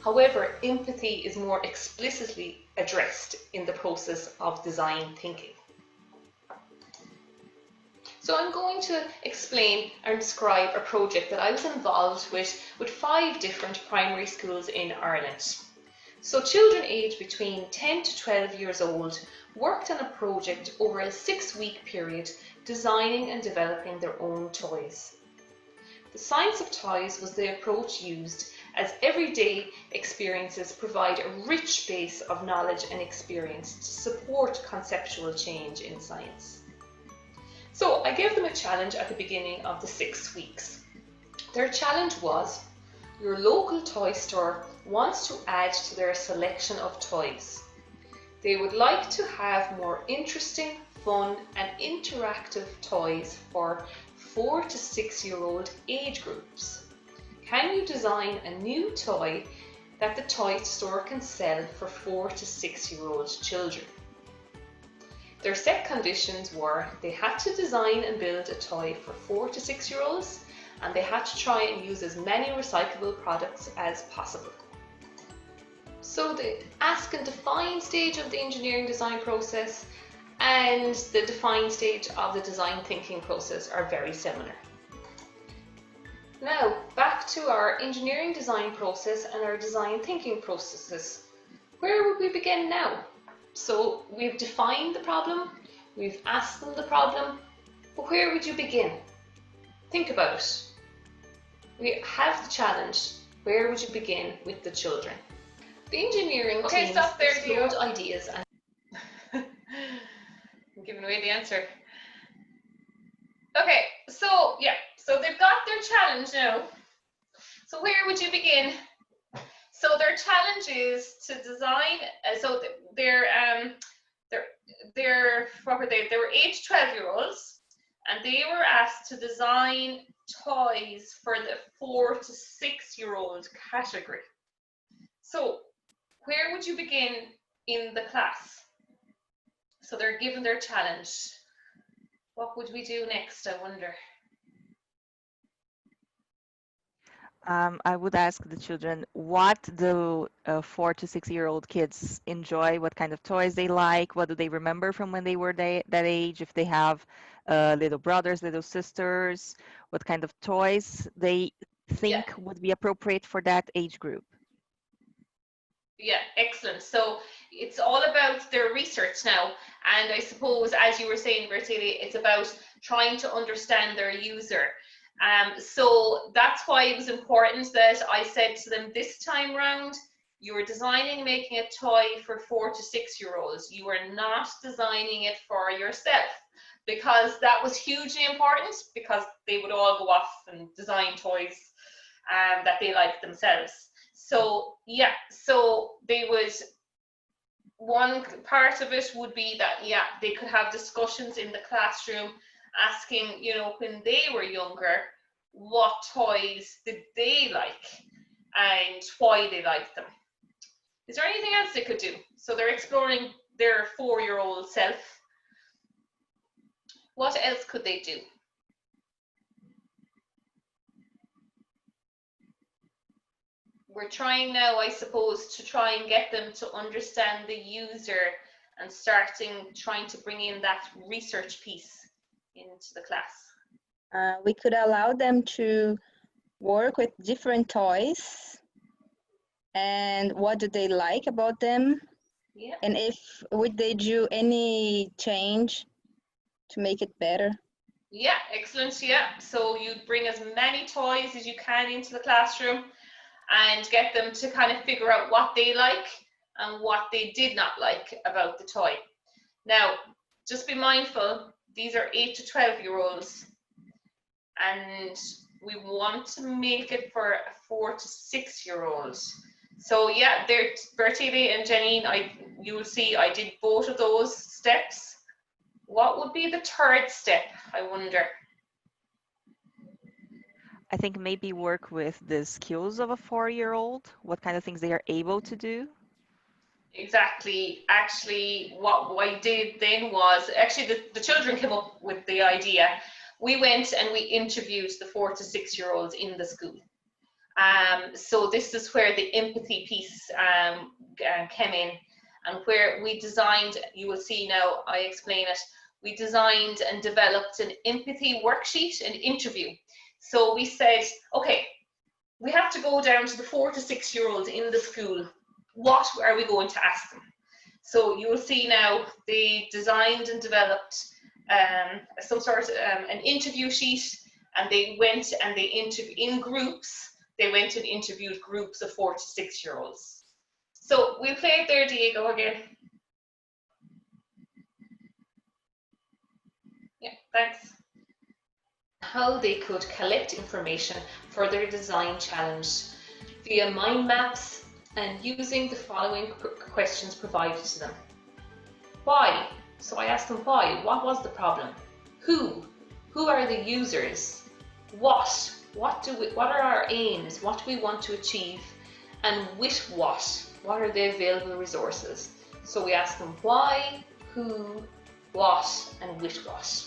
However, empathy is more explicitly addressed in the process of design thinking. So I'm going to explain and describe a project that I was involved with 5 different primary schools in Ireland. So children aged between 10 to 12 years old worked on a project over a 6-week period, designing and developing their own toys. The science of toys was the approach used, as everyday experiences provide a rich base of knowledge and experience to support conceptual change in science. So I gave them a challenge at the beginning of the 6 weeks. Their challenge was, your local toy store wants to add to their selection of toys. They would like to have more interesting, fun and interactive toys for 4 to 6-year-old age groups. Can you design a new toy that the toy store can sell for 4 to 6-year-old children? Their set conditions were they had to design and build a toy for 4 to 6-year-olds, and they had to try and use as many recyclable products as possible. So the ask and define stage of the engineering design process and the define stage of the design thinking process are very similar. Now back to our engineering design process and our design thinking processes. Where would we begin now? So we've defined the problem, we've asked them the problem, but where would you begin? Think about it. We have the challenge. Where would you begin with the children? The engineering teams explored ideas and I'm giving away the answer. Okay, so yeah, so they've got their challenge now. So where would you begin? So their challenge is to design. So what were they? They were 8 to 12-year-olds, and they were asked to design toys for the 4 to 6-year-old category. So where would you begin in the class? So they're given their challenge. What would we do next, I wonder? I would ask the children what do 4 to 6-year-old kids enjoy, what kind of toys they like, what do they remember from when they were that age, if they have little brothers, little sisters, what kind of toys they think would be appropriate for that age group. Yeah, excellent. So it's all about their research now. And I suppose, as you were saying, Bertile, it's about trying to understand their user. So that's why it was important that I said to them this time round, you were designing, making a toy for 4 to 6-year-olds. You are not designing it for yourself, because that was hugely important, because they would all go off and design toys that they like themselves. So yeah, so they would, one part of it would be that, yeah, they could have discussions in the classroom asking, you know, when they were younger, what toys did they like and why they liked them. Is there anything else they could do? So they're exploring their 4-year-old self. What else could they do? We're trying now, I suppose, to try and get them to understand the user and trying to bring in that research piece into the class. We could allow them to work with different toys and what do they like about them, yeah. And if would they do any change to make it better. Yeah, excellent. Yeah, so you bring as many toys as you can into the classroom and get them to kind of figure out what they like and what they did not like about the toy. Now, just be mindful, these are 8 to 12-year-olds, and we want to make it for 4 to 6-year-olds. So yeah, there, Bertile and Janine, you will see I did both of those steps. What would be the third step, I wonder? I think maybe work with the skills of a 4-year-old, what kind of things they are able to do. Exactly. Actually, what I did then was, actually the children came up with the idea. We went and we interviewed the 4 to 6-year-olds in the school. So this is where the empathy piece came in, and where we designed, you will see now, I explain it, we designed and developed an empathy worksheet and interview. So we said, okay, we have to go down to the 4 to 6-year-olds in the school. What are we going to ask them? So you will see now they designed and developed some sort of an interview sheet, and they went and they interviewed in groups. They went and interviewed groups of 4 to 6-year-olds. So we'll play it there, Diego, again. Yeah, thanks. How they could collect information for their design challenge via mind maps and using the following questions provided to them. Why? So I asked them why. What was the problem? Who? Who are the users? What? What are our aims? What do we want to achieve? And with what? What are the available resources? So we asked them why, who, what, and with what.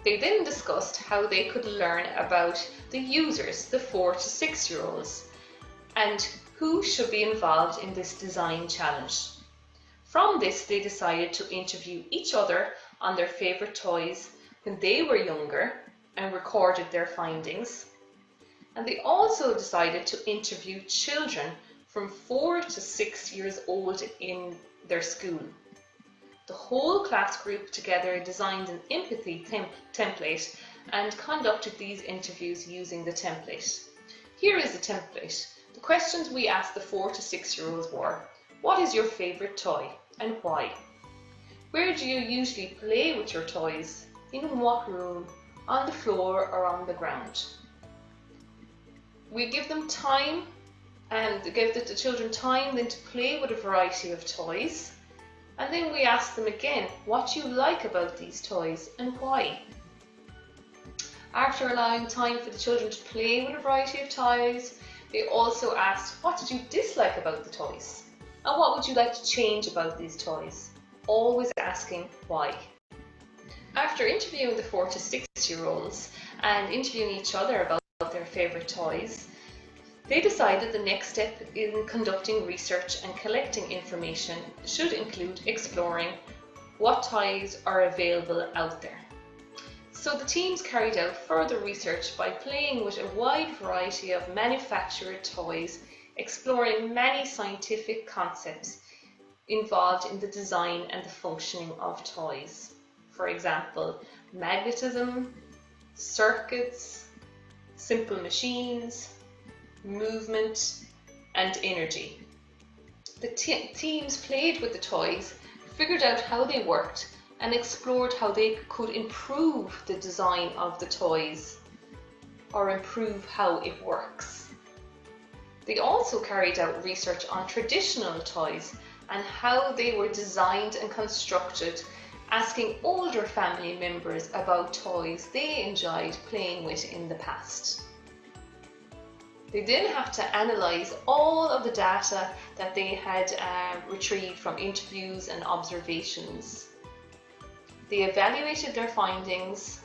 They then discussed how they could learn about the users, the 4 to 6 year olds, and who should be involved in this design challenge. From this, they decided to interview each other on their favourite toys when they were younger and recorded their findings. And they also decided to interview children from 4 to 6 years old in their school. The whole class group together designed an empathy template and conducted these interviews using the template. Here is the template. The questions we asked the 4 to 6 year olds were: what is your favourite toy and why? Where do you usually play with your toys? In what room? On the floor or on the ground? We give them time and give the children time then to play with a variety of toys. And then we ask them again what you like about these toys and why. After allowing time for the children to play with a variety of toys, they also asked, what did you dislike about the toys? And what would you like to change about these toys? Always asking why. After interviewing the 4 to 6 year olds and interviewing each other about their favourite toys, they decided the next step in conducting research and collecting information should include exploring what toys are available out there. So the teams carried out further research by playing with a wide variety of manufactured toys, exploring many scientific concepts involved in the design and the functioning of toys. For example, magnetism, circuits, simple machines, movement, and energy. The teams played with the toys, figured out how they worked, and explored how they could improve the design of the toys or improve how it works. They also carried out research on traditional toys and how they were designed and constructed, asking older family members about toys they enjoyed playing with in the past. They then have to analyse all of the data that they had retrieved from interviews and observations. They evaluated their findings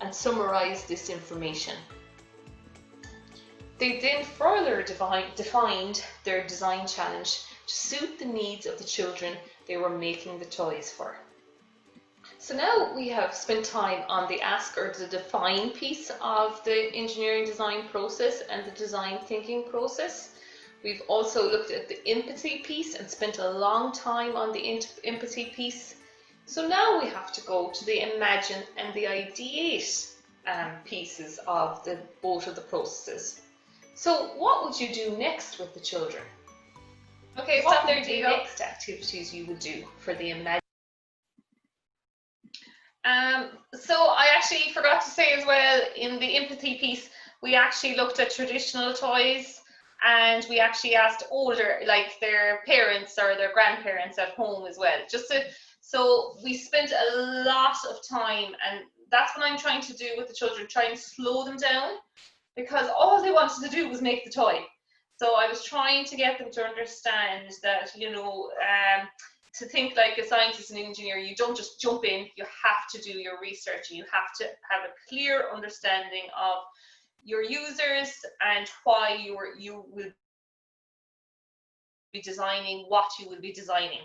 and summarised this information. They then further defined their design challenge to suit the needs of the children they were making the toys for. So now we have spent time on the ask or the define piece of the engineering design process and the design thinking process. We've also looked at the empathy piece and spent a long time on the empathy piece. So now we have to go to the imagine and the ideate pieces of both of the processes. So what would you do next with the children? Okay, stop there, Diego. What next activities you would do for the imagine? So I actually forgot to say as well, in the empathy piece, we actually looked at traditional toys and we actually asked older, like their parents or their grandparents at home as well. So we spent a lot of time, and that's what I'm trying to do with the children, try and slow them down, because all they wanted to do was make the toy. So I was trying to get them to understand that, you know, to think like a scientist and engineer, you don't just jump in, you have to do your research, and you have to have a clear understanding of your users and why you will be designing what you will be designing.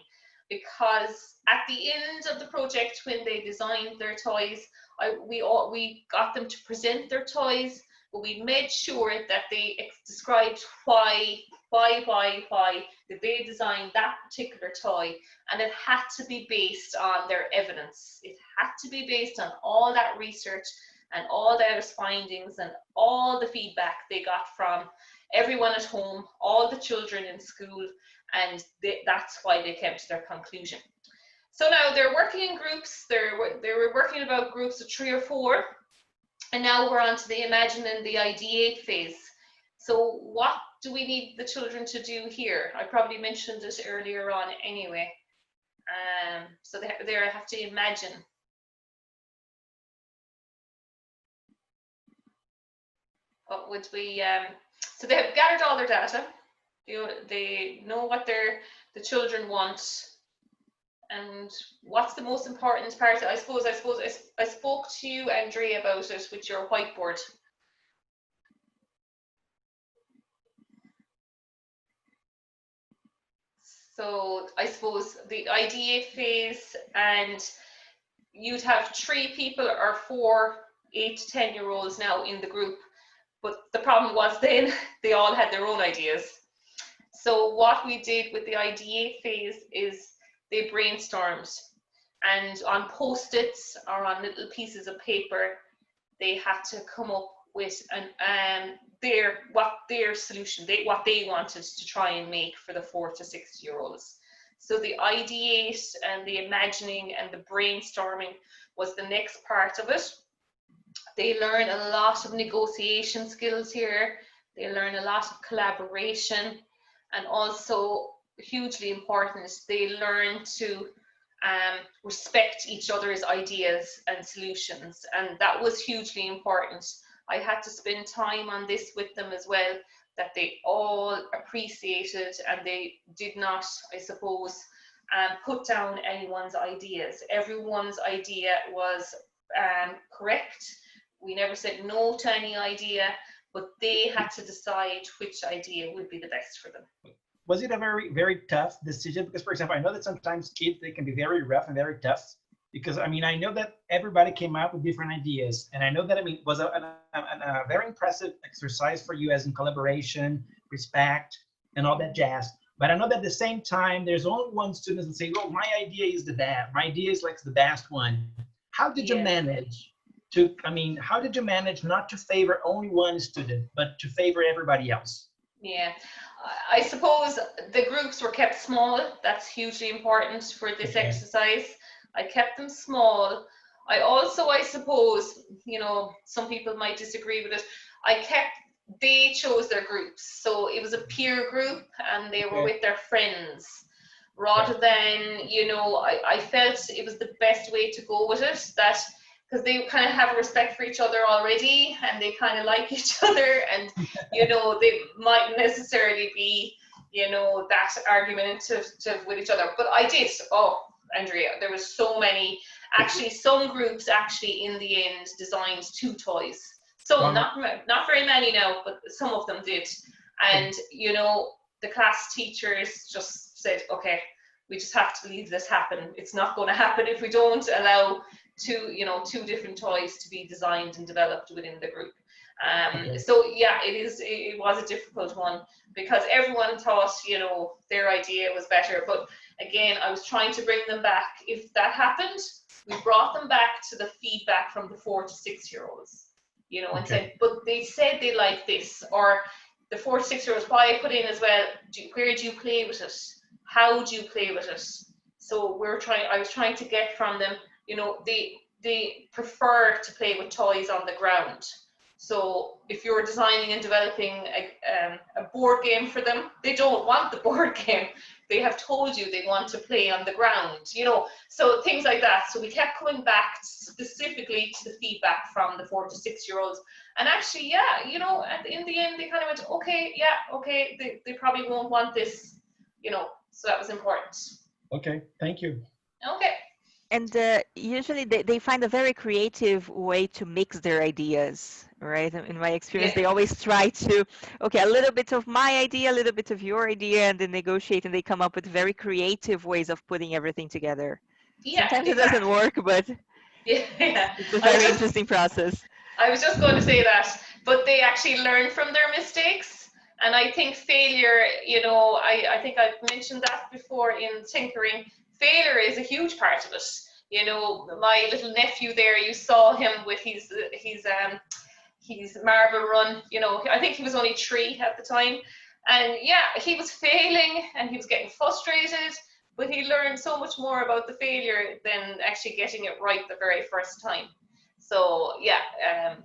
Because at the end of the project, when they designed their toys, we got them to present their toys, but we made sure that they described why did they design that particular toy, and it had to be based on their evidence. It had to be based on all that research and all those findings and all the feedback they got from everyone at home, all the children in school, and that's why they came to their conclusion. So now they're working in groups. They were working about groups of 3 or 4. And now we're on to the imagine and the ideate phase. So what do we need the children to do here? I probably mentioned it earlier on anyway. So they have to imagine. What would we, so they have gathered all their data. They know what the children want. And what's the most important part? I suppose I spoke to you, Andrea, about it with your whiteboard. So I suppose the ideate phase, and you'd have 3 people or 4 8 to 10-year-olds now in the group. But the problem was then they all had their own ideas. So what we did with the ideate phase is they brainstormed, and on Post-its or on little pieces of paper, they had to come up with their solution, what they wanted to try and make for the 4 to 6-year-olds. So the ideate and the imagining and the brainstorming was the next part of it. They learn a lot of negotiation skills here. They learn a lot of collaboration, and also hugely important, they learn to respect each other's ideas and solutions, and that was hugely important. I had to spend time on this with them as well, that they all appreciated, and they did not, I suppose, put down anyone's ideas. Everyone's idea was correct. We never said no to any idea, but they had to decide which idea would be the best for them. Was it a very, very tough decision? Because, for example, I know that sometimes kids, they can be very rough and very tough. Because, I mean, I know that everybody came up with different ideas. And I know that, I mean, it was a very impressive exercise for you, as in collaboration, respect, and all that jazz. But I know that at the same time, there's only one student that say, oh, my idea is the best. My idea is like the best one. How did you manage to, I mean, how did you manage not to favor only one student, but to favor everybody else? Yeah, I suppose the groups were kept small. That's hugely important for this exercise. I kept them small. I also, I suppose, you know, some people might disagree with it. They chose their groups. So it was a peer group, and they were with their friends. Rather than, you know, I felt it was the best way to go with it, that because they kind of have a respect for each other already, and they kind of like each other, and you know, they mightn't necessarily be, you know, that argumentative with each other. But I did, oh, Andrea, there was so many. Actually, some groups actually in the end designed 2 toys. So not very many now, but some of them did. And you know, the class teachers just said, okay, we just have to leave this happen. It's not going to happen if we don't allow 2 different toys to be designed and developed within the group. So yeah, it was a difficult one, because everyone thought, you know, their idea was better. But again, I was trying to bring them back. If that happened, we brought them back to the feedback from the 4 to 6-year-olds, you know, and said, but they said they like this, or the 4 to 6-year-olds, why I put in as well, where do you play with it? How do you play with it? So I was trying to get from them, you know, they prefer to play with toys on the ground. So if you're designing and developing a board game for them, they don't want the board game. They have told you they want to play on the ground, you know, so things like that. So we kept coming back specifically to the feedback from the 4 to 6-year-olds. And actually, yeah, you know, in the end, they kind of went, okay, yeah, okay, they probably won't want this, you know, so that was important. Okay, thank you. Okay. And usually they find a very creative way to mix their ideas, right? In my experience, they always try to, okay, a little bit of my idea, a little bit of your idea, and then negotiate, and they come up with very creative ways of putting everything together. Yeah, sometimes it doesn't work, but it's a very interesting process. I was just going to say that, but they actually learn from their mistakes. And I think failure, you know, I think I've mentioned that before in tinkering. Failure is a huge part of it. You know, my little nephew there, you saw him with his marble run. You know, I think he was only 3 at the time, and yeah, he was failing and he was getting frustrated. but he learned so much more about the failure than actually getting it right the very first time. So yeah,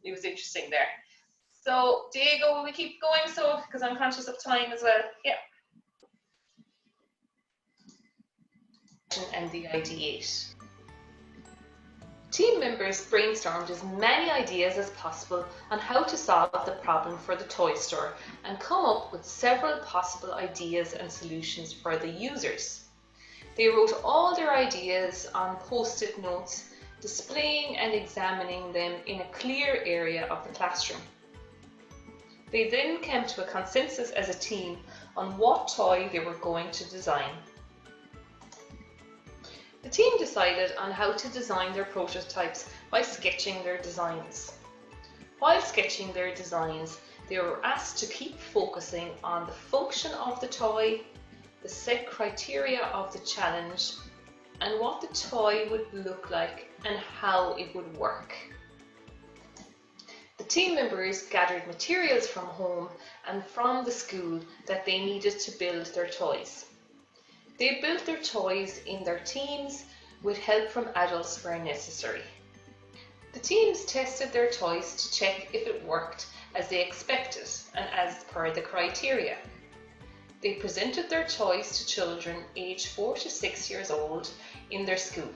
it was interesting there. So Diego, will we keep going? So, because I'm conscious of time as well. Yeah. And the ideate. Team members brainstormed as many ideas as possible on how to solve the problem for the toy store and come up with several possible ideas and solutions for the users. They wrote all their ideas on post-it notes, displaying and examining them in a clear area of the classroom. They then came to a consensus as a team on what toy they were going to design. The team decided on how to design their prototypes by sketching their designs. While sketching their designs, they were asked to keep focusing on the function of the toy, the set criteria of the challenge, and what the toy would look like and how it would work. The team members gathered materials from home and from the school that they needed to build their toys. They built their toys in their teams with help from adults where necessary. The teams tested their toys to check if it worked as they expected and as per the criteria. They presented their toys to children aged 4 to 6 years old in their school.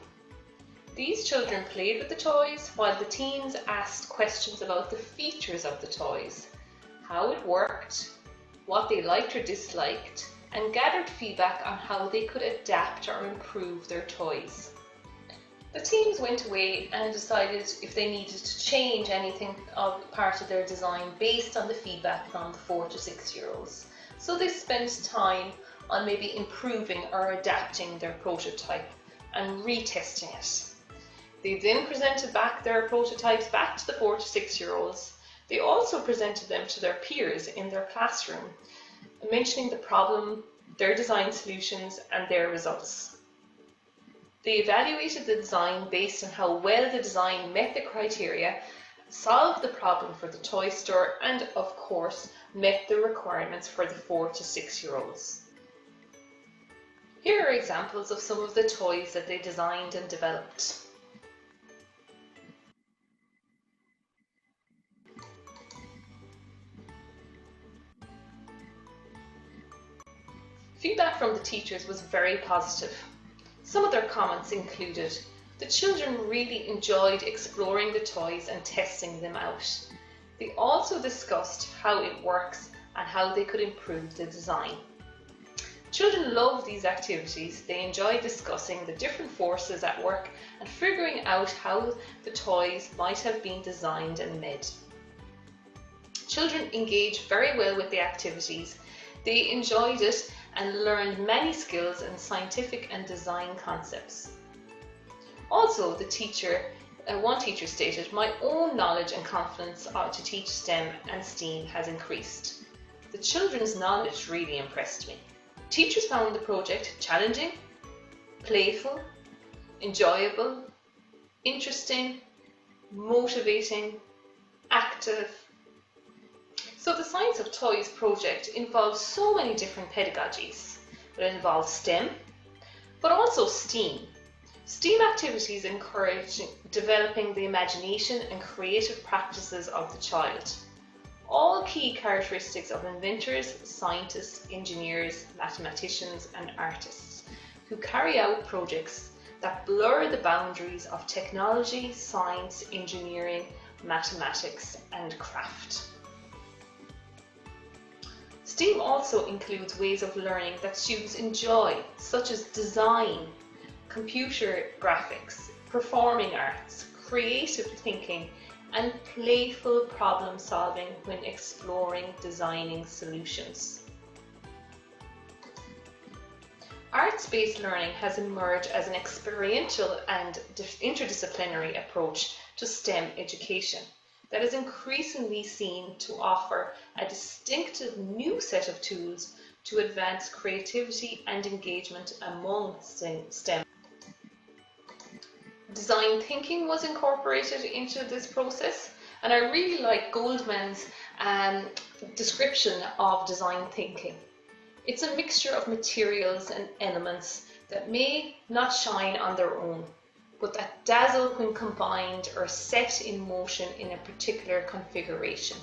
These children played with the toys while the teams asked questions about the features of the toys, how it worked, what they liked or disliked, and gathered feedback on how they could adapt or improve their toys. The teams went away and decided if they needed to change anything of part of their design based on the feedback from the 4 to 6 year olds. So they spent time on maybe improving or adapting their prototype and retesting it. They then presented back their prototypes back to the 4 to 6 year olds. They also presented them to their peers in their classroom, mentioning the problem, their design solutions, and their results. They evaluated the design based on how well the design met the criteria, solved the problem for the toy store, and of course, met the requirements for the 4 to 6 year olds. Here are examples of some of the toys that they designed and developed. Feedback from the teachers was very positive. Some of their comments included, the children really enjoyed exploring the toys and testing them out. They also discussed how it works and how they could improve the design. Children love these activities. They enjoy discussing the different forces at work and figuring out how the toys might have been designed and made. Children engaged very well with the activities. They enjoyed it and learned many skills in scientific and design concepts. Also, one teacher stated, my own knowledge and confidence to teach STEM and STEAM has increased. The children's knowledge really impressed me. Teachers found the project challenging, playful, enjoyable, interesting, motivating, active. So the Science of Toys project involves so many different pedagogies. It involves STEM, but also STEAM. STEAM activities encourage developing the imagination and creative practices of the child. All key characteristics of inventors, scientists, engineers, mathematicians, and artists who carry out projects that blur the boundaries of technology, science, engineering, mathematics, and craft. STEAM also includes ways of learning that students enjoy, such as design, computer graphics, performing arts, creative thinking, and playful problem solving when exploring designing solutions. Arts-based learning has emerged as an experiential and interdisciplinary approach to STEM education that is increasingly seen to offer a distinctive new set of tools to advance creativity and engagement among STEM. Design thinking was incorporated into this process, and I really like Goldman's description of design thinking. It's a mixture of materials and elements that may not shine on their own, but that dazzle when combined or set in motion in a particular configuration.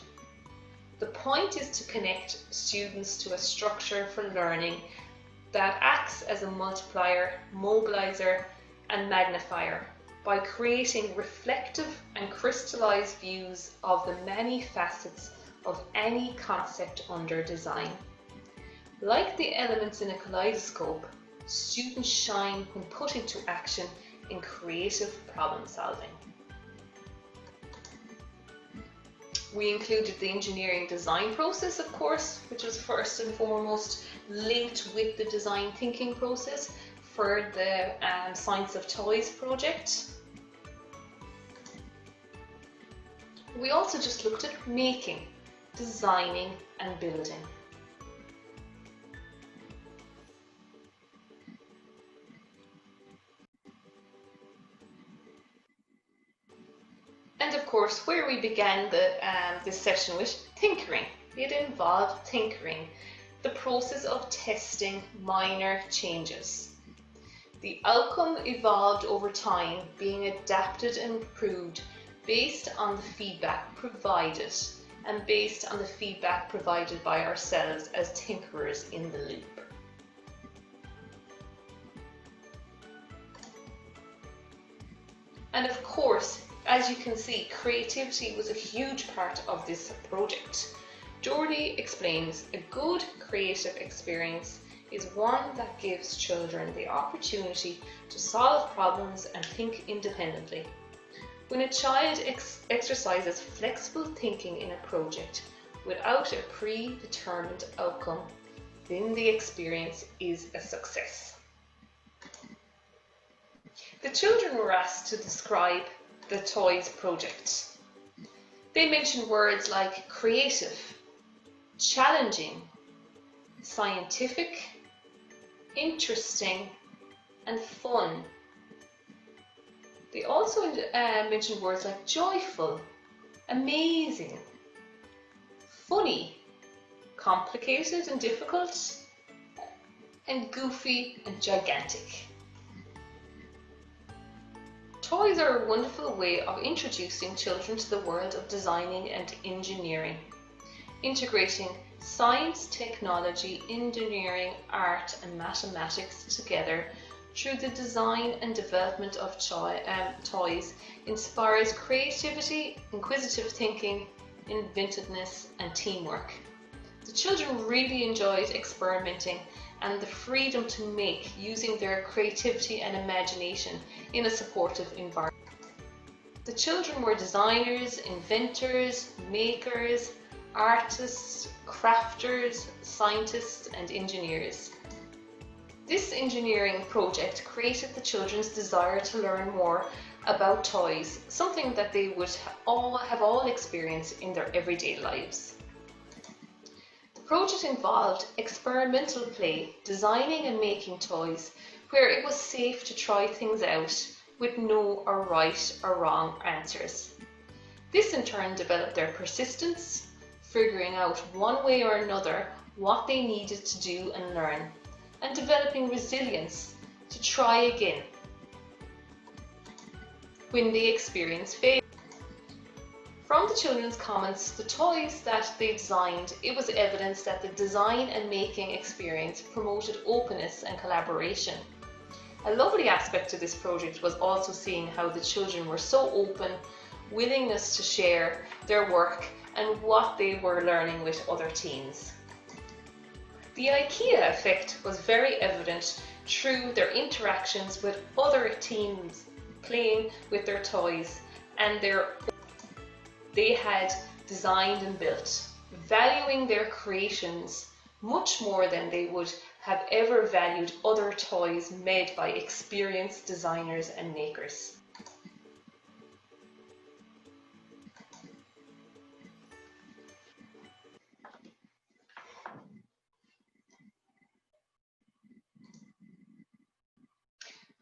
The point is to connect students to a structure for learning that acts as a multiplier, mobilizer, and magnifier by creating reflective and crystallized views of the many facets of any concept under design. Like the elements in a kaleidoscope, students shine when put into action in creative problem solving. We included the engineering design process, of course, which was first and foremost linked with the design thinking process for the Science of Toys project. We also just looked at making, designing and building. And of course, where we began this session with tinkering. It involved tinkering, the process of testing minor changes. The outcome evolved over time, being adapted and improved based on the feedback provided and based on the feedback provided by ourselves as tinkerers in the loop. And of course, as you can see, creativity was a huge part of this project. Jordi explains a good creative experience is one that gives children the opportunity to solve problems and think independently. When a child exercises flexible thinking in a project without a predetermined outcome, then the experience is a success. The children were asked to describe the Toys project. They mentioned words like creative, challenging, scientific, interesting, and fun. They also mentioned words like joyful, amazing, funny, complicated and difficult, and goofy and gigantic. Toys are a wonderful way of introducing children to the world of designing and engineering, integrating science, technology, engineering, art and mathematics together through the design and development of toys inspires creativity, inquisitive thinking, inventiveness and teamwork. The children really enjoyed experimenting and the freedom to make using their creativity and imagination in a supportive environment. The children were designers, inventors, makers, artists, crafters, scientists and engineers. This engineering project created the children's desire to learn more about toys, something that they would have all experienced in their everyday lives. The project involved experimental play, designing and making toys, where it was safe to try things out with no or right or wrong answers. This in turn developed their persistence, figuring out one way or another what they needed to do and learn, and developing resilience to try again when the experience failed. From the children's comments, the toys that they designed, it was evidence that the design and making experience promoted openness and collaboration. A lovely aspect to this project was also seeing how the children were so open, willingness to share their work and what they were learning with other teens. The IKEA effect was very evident through their interactions with other teams playing with their toys and they had designed and built, valuing their creations much more than they would have ever valued other toys made by experienced designers and makers.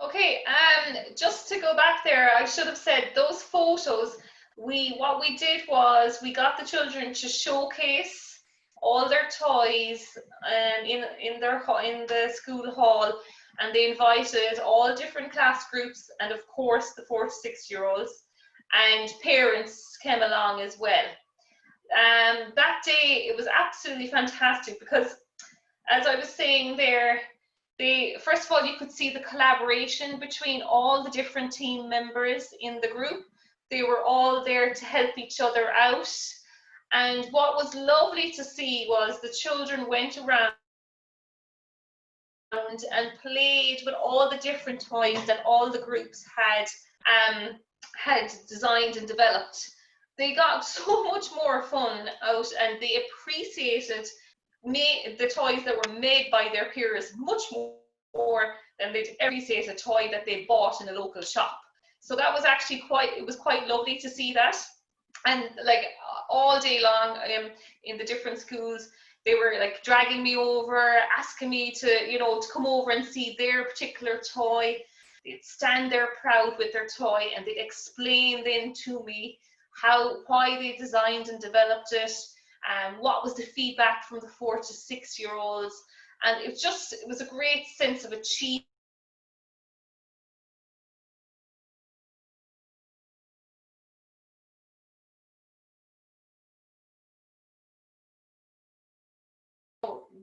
Okay, just to go back there, I should have said those photos, what we did was we got the children to showcase all their toys in the school hall, and they invited all different class groups, and of course the 4 to 6-year-olds, and parents came along as well. That day it was absolutely fantastic because, as I was saying there, first of all, you could see the collaboration between all the different team members in the group. They were all there to help each other out. And what was lovely to see was the children went around and played with all the different toys that all the groups had designed and developed. They got so much more fun out, and they appreciated the toys that were made by their peers much more than they'd appreciate a toy that they bought in a local shop. So that was actually quite lovely to see that. And like all day long in the different schools, they were like dragging me over, asking me to, to come over and see their particular toy. They'd stand there proud with their toy, and they'd explain then to me why they designed and developed it, and what was the feedback from the 4 to 6-year-olds. And it was a great sense of achievement.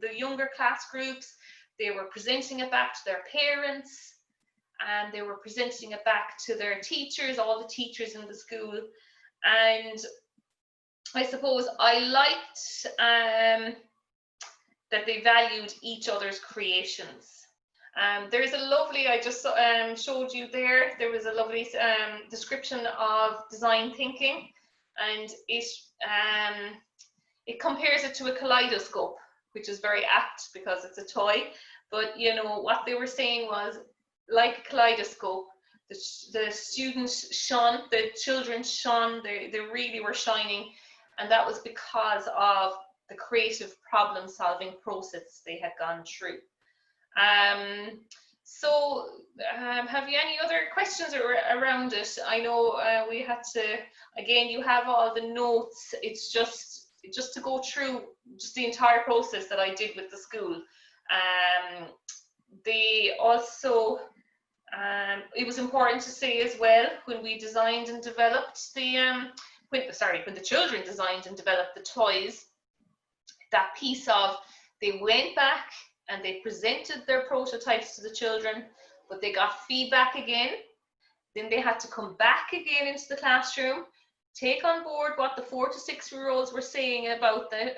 The younger class groups, they were presenting it back to their parents, and they were presenting it back to their teachers, all the teachers in the school. And I suppose I liked that they valued each other's creations. There's a lovely, I just showed you there was a lovely description of design thinking, and it compares it to a kaleidoscope, which is very apt because it's a toy. But what they were saying was, like a kaleidoscope, the students shone, the children shone, they really were shining, and that was because of the creative problem solving process they had gone through. So have you any other questions around it? I know we had to, again, you have all the notes. It's just to go through just the entire process that I did with the school. They also, it was important to say as well, when we designed and developed when the children designed and developed the toys, that piece of, they went back and they presented their prototypes to the children, but they got feedback again. Then they had to come back again into the classroom, take on board what the 4 to 6-year-olds were saying about it,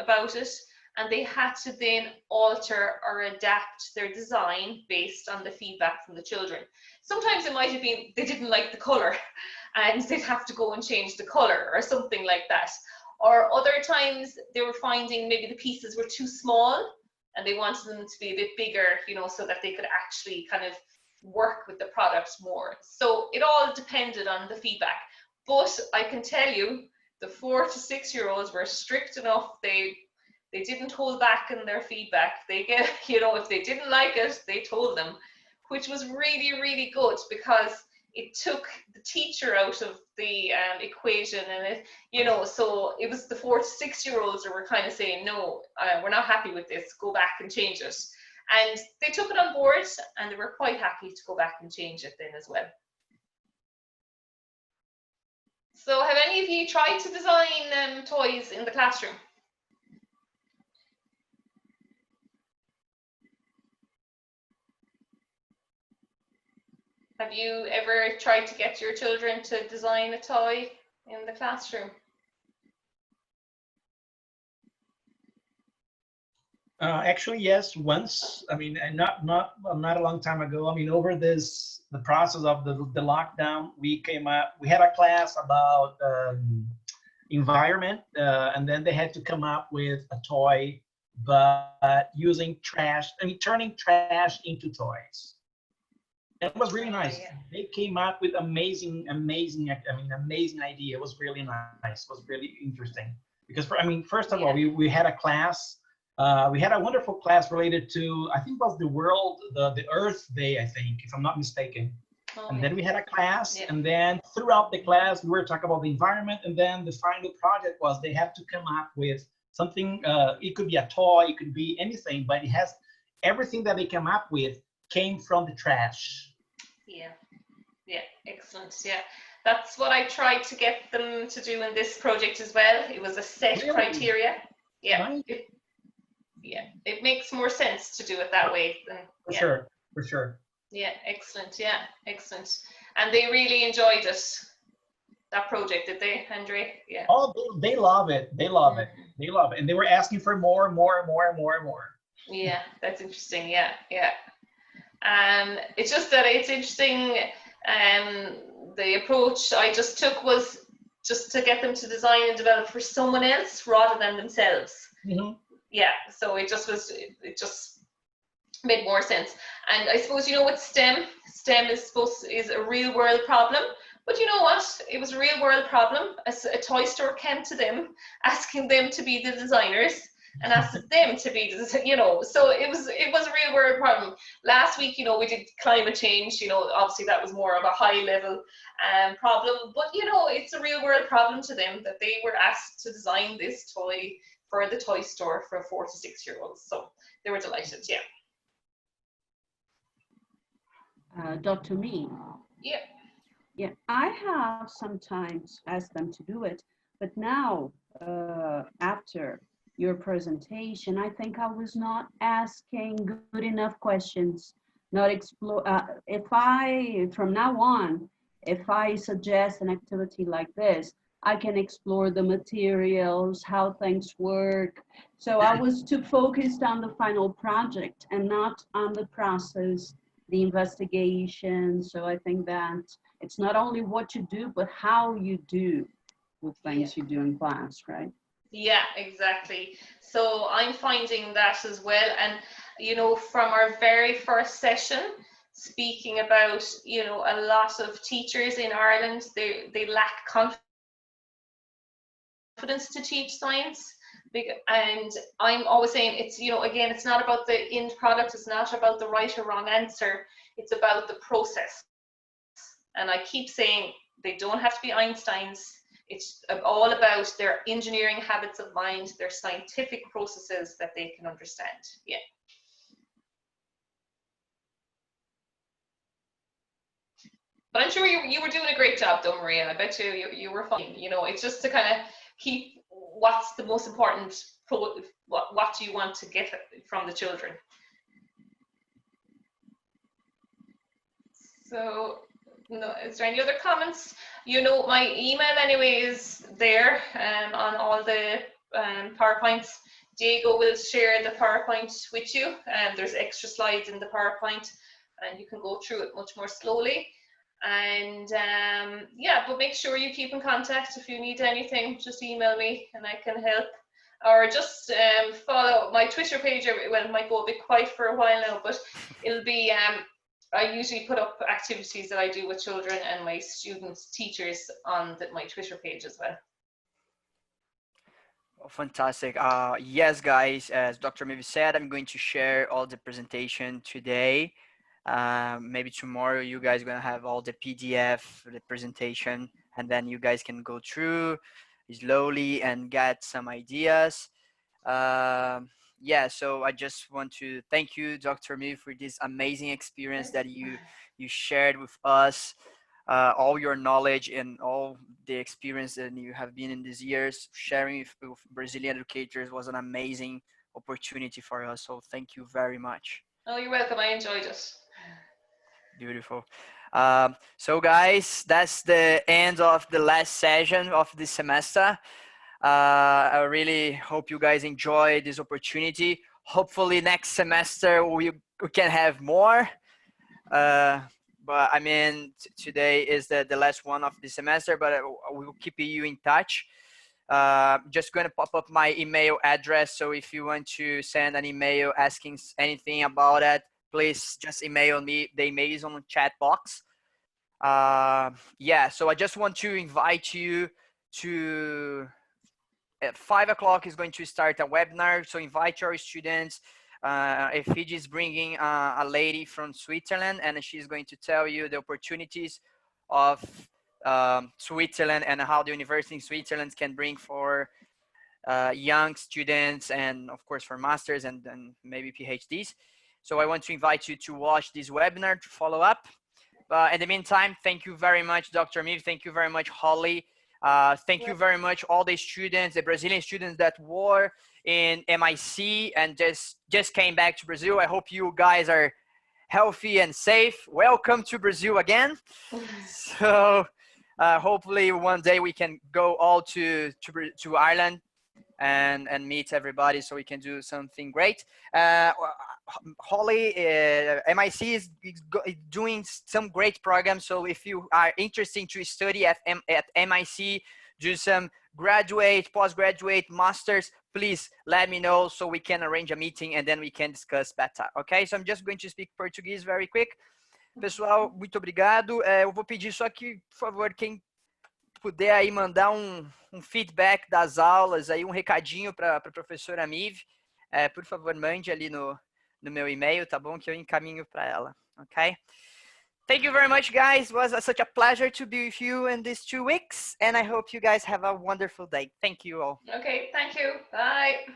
and they had to then alter or adapt their design based on the feedback from the children. Sometimes it might have been they didn't like the color and they'd have to go and change the color or something like that. Or other times they were finding maybe the pieces were too small and they wanted them to be a bit bigger, so that they could actually kind of work with the product more. So it all depended on the feedback. But I can tell you, the 4 to 6-year-olds were strict enough. They didn't hold back in their feedback. They get, if they didn't like it, they told them, which was really, really good, because it took the teacher out of the equation, and so it was the 4 to 6-year-olds who were kind of saying, no, we're not happy with this, go back and change it. And they took it on board, and they were quite happy to go back and change it then as well. So have any of you tried to design toys in the classroom? Have you ever tried to get your children to design a toy in the classroom? Actually, yes, once. I mean, and not a long time ago. I mean, over the process of the lockdown, we had a class about environment, and then they had to come up with a toy, but using trash, turning trash into toys. It was really nice. Yeah. They came up with amazing idea. It was really nice. It was really interesting because, first of all, we had a class. We had a wonderful class related to, I think it was the Earth Day, I think, if I'm not mistaken. Oh, and then we had a class, and then throughout the class, we were talking about the environment, and then the final project was they had to come up with something, it could be a toy, it could be anything, but it has everything that they come up with came from the trash. Yeah, yeah, excellent. Yeah, that's what I tried to get them to do in this project as well. It was a set Really? criteria. Yeah, Nice. it makes more sense to do it that way. Than, For sure, for sure. Yeah, excellent. Yeah, excellent. And they really enjoyed it. That project, did they, Andre? Yeah. Oh, they love it. They love it. They love it. And they were asking for more and more and more and more and more. Yeah, that's interesting. Yeah, yeah. It's just that it's interesting. The approach I just took was just to get them to design and develop for someone else rather than themselves. Mm-hmm. Yeah, so it just made more sense. And I suppose, you know, with STEM is a real world problem. But you know what? It was a real world problem. A toy store came to them, asking them to be the designers and asked them to be, you know. So it was a real world problem. Last week, you know, we did climate change. You know, obviously that was more of a high level problem. But you know, it's a real world problem to them that they were asked to design this toy for the toy store for 4 to 6 year olds. So they were delighted. Yeah. Dr. Mee. Yeah. Yeah, I have sometimes asked them to do it, but now after your presentation, I think I was not asking good enough questions, not explore. From now on, if I suggest an activity like this, I can explore the materials, how things work. So I was too focused on the final project and not on the process, the investigation. So I think that it's not only what you do, but how you do the things you do in class, right? Yeah, exactly. So I'm finding that as well. And, you know, from our very first session, speaking about, you know, a lot of teachers in Ireland, they lack confidence to teach science. And I'm always saying it's, you know, again, it's not about the end product. It's not about the right or wrong answer. It's about the process. And I keep saying they don't have to be Einsteins. It's all about their engineering habits of mind, their scientific processes that they can understand. Yeah. But I'm sure you were doing a great job though, Maria. I bet you were fine. You know, it's just to kind of keep what's the most important, what do you want to get from the children. So, no, is there any other comments? You know, my email anyway is there on all the PowerPoints. Diego will share the PowerPoint with you. There's extra slides in the PowerPoint and you can go through it much more slowly. And yeah, but make sure you keep in contact. If you need anything, just email me and I can help. Or just follow my Twitter page. Well, it might go a bit quiet for a while now, but it'll be, I usually put up activities that I do with children and my students, teachers on my Twitter page as well. Oh, fantastic. Yes, guys, as Dr. Maybe said, I'm going to share all the presentation today. Maybe tomorrow you guys are going to have all the PDF, the presentation, and then you guys can go through slowly and get some ideas. Yeah, so I just want to thank you, Dr. Mee, for this amazing experience that you shared with us, all your knowledge and all the experience that you have been in these years. Sharing with Brazilian educators was an amazing opportunity for us. So thank you very much. Oh, you're welcome. I enjoyed it. Beautiful. So guys, that's the end of the last session of this semester. I really hope you guys enjoy this opportunity. Hopefully next semester we can have more. But I mean, today is the last one of the semester, but we will keep you in touch. Just going to pop up my email address. So if you want to send an email asking anything about it, please just email me. The email is on the chat box. Yeah, so I just want to invite you to, at 5 o'clock is going to start a webinar. So invite your students. Efiji is bringing a lady from Switzerland, and she's going to tell you the opportunities of Switzerland and how the university in Switzerland can bring for young students and of course for masters and maybe PhDs. So I want to invite you to watch this webinar to follow up. In the meantime, thank you very much, Dr. Miv. Thank you very much, Holly. Thank you very much, all the students, the Brazilian students that were in MIC and just came back to Brazil. I hope you guys are healthy and safe. Welcome to Brazil again. So hopefully one day we can go all to Ireland and meet everybody so we can do something great. Holly, MIC is doing some great programs. So if you are interested to study at MIC, do some graduate, postgraduate, masters, please let me know so we can arrange a meeting and then we can discuss better. Okay, so I'm just going to speak Portuguese very quick. Pessoal, muito obrigado. Eu vou pedir só que, por favor, quem puder aí mandar um feedback das aulas, aí um recadinho para a professora Miv, por favor, mande ali no meu e-mail, tá bom? Que eu encaminho para ela, ok? Thank you very much, guys. It was such a pleasure to be with you in these 2 weeks, and I hope you guys have a wonderful day. Thank you all. Okay, thank you. Bye.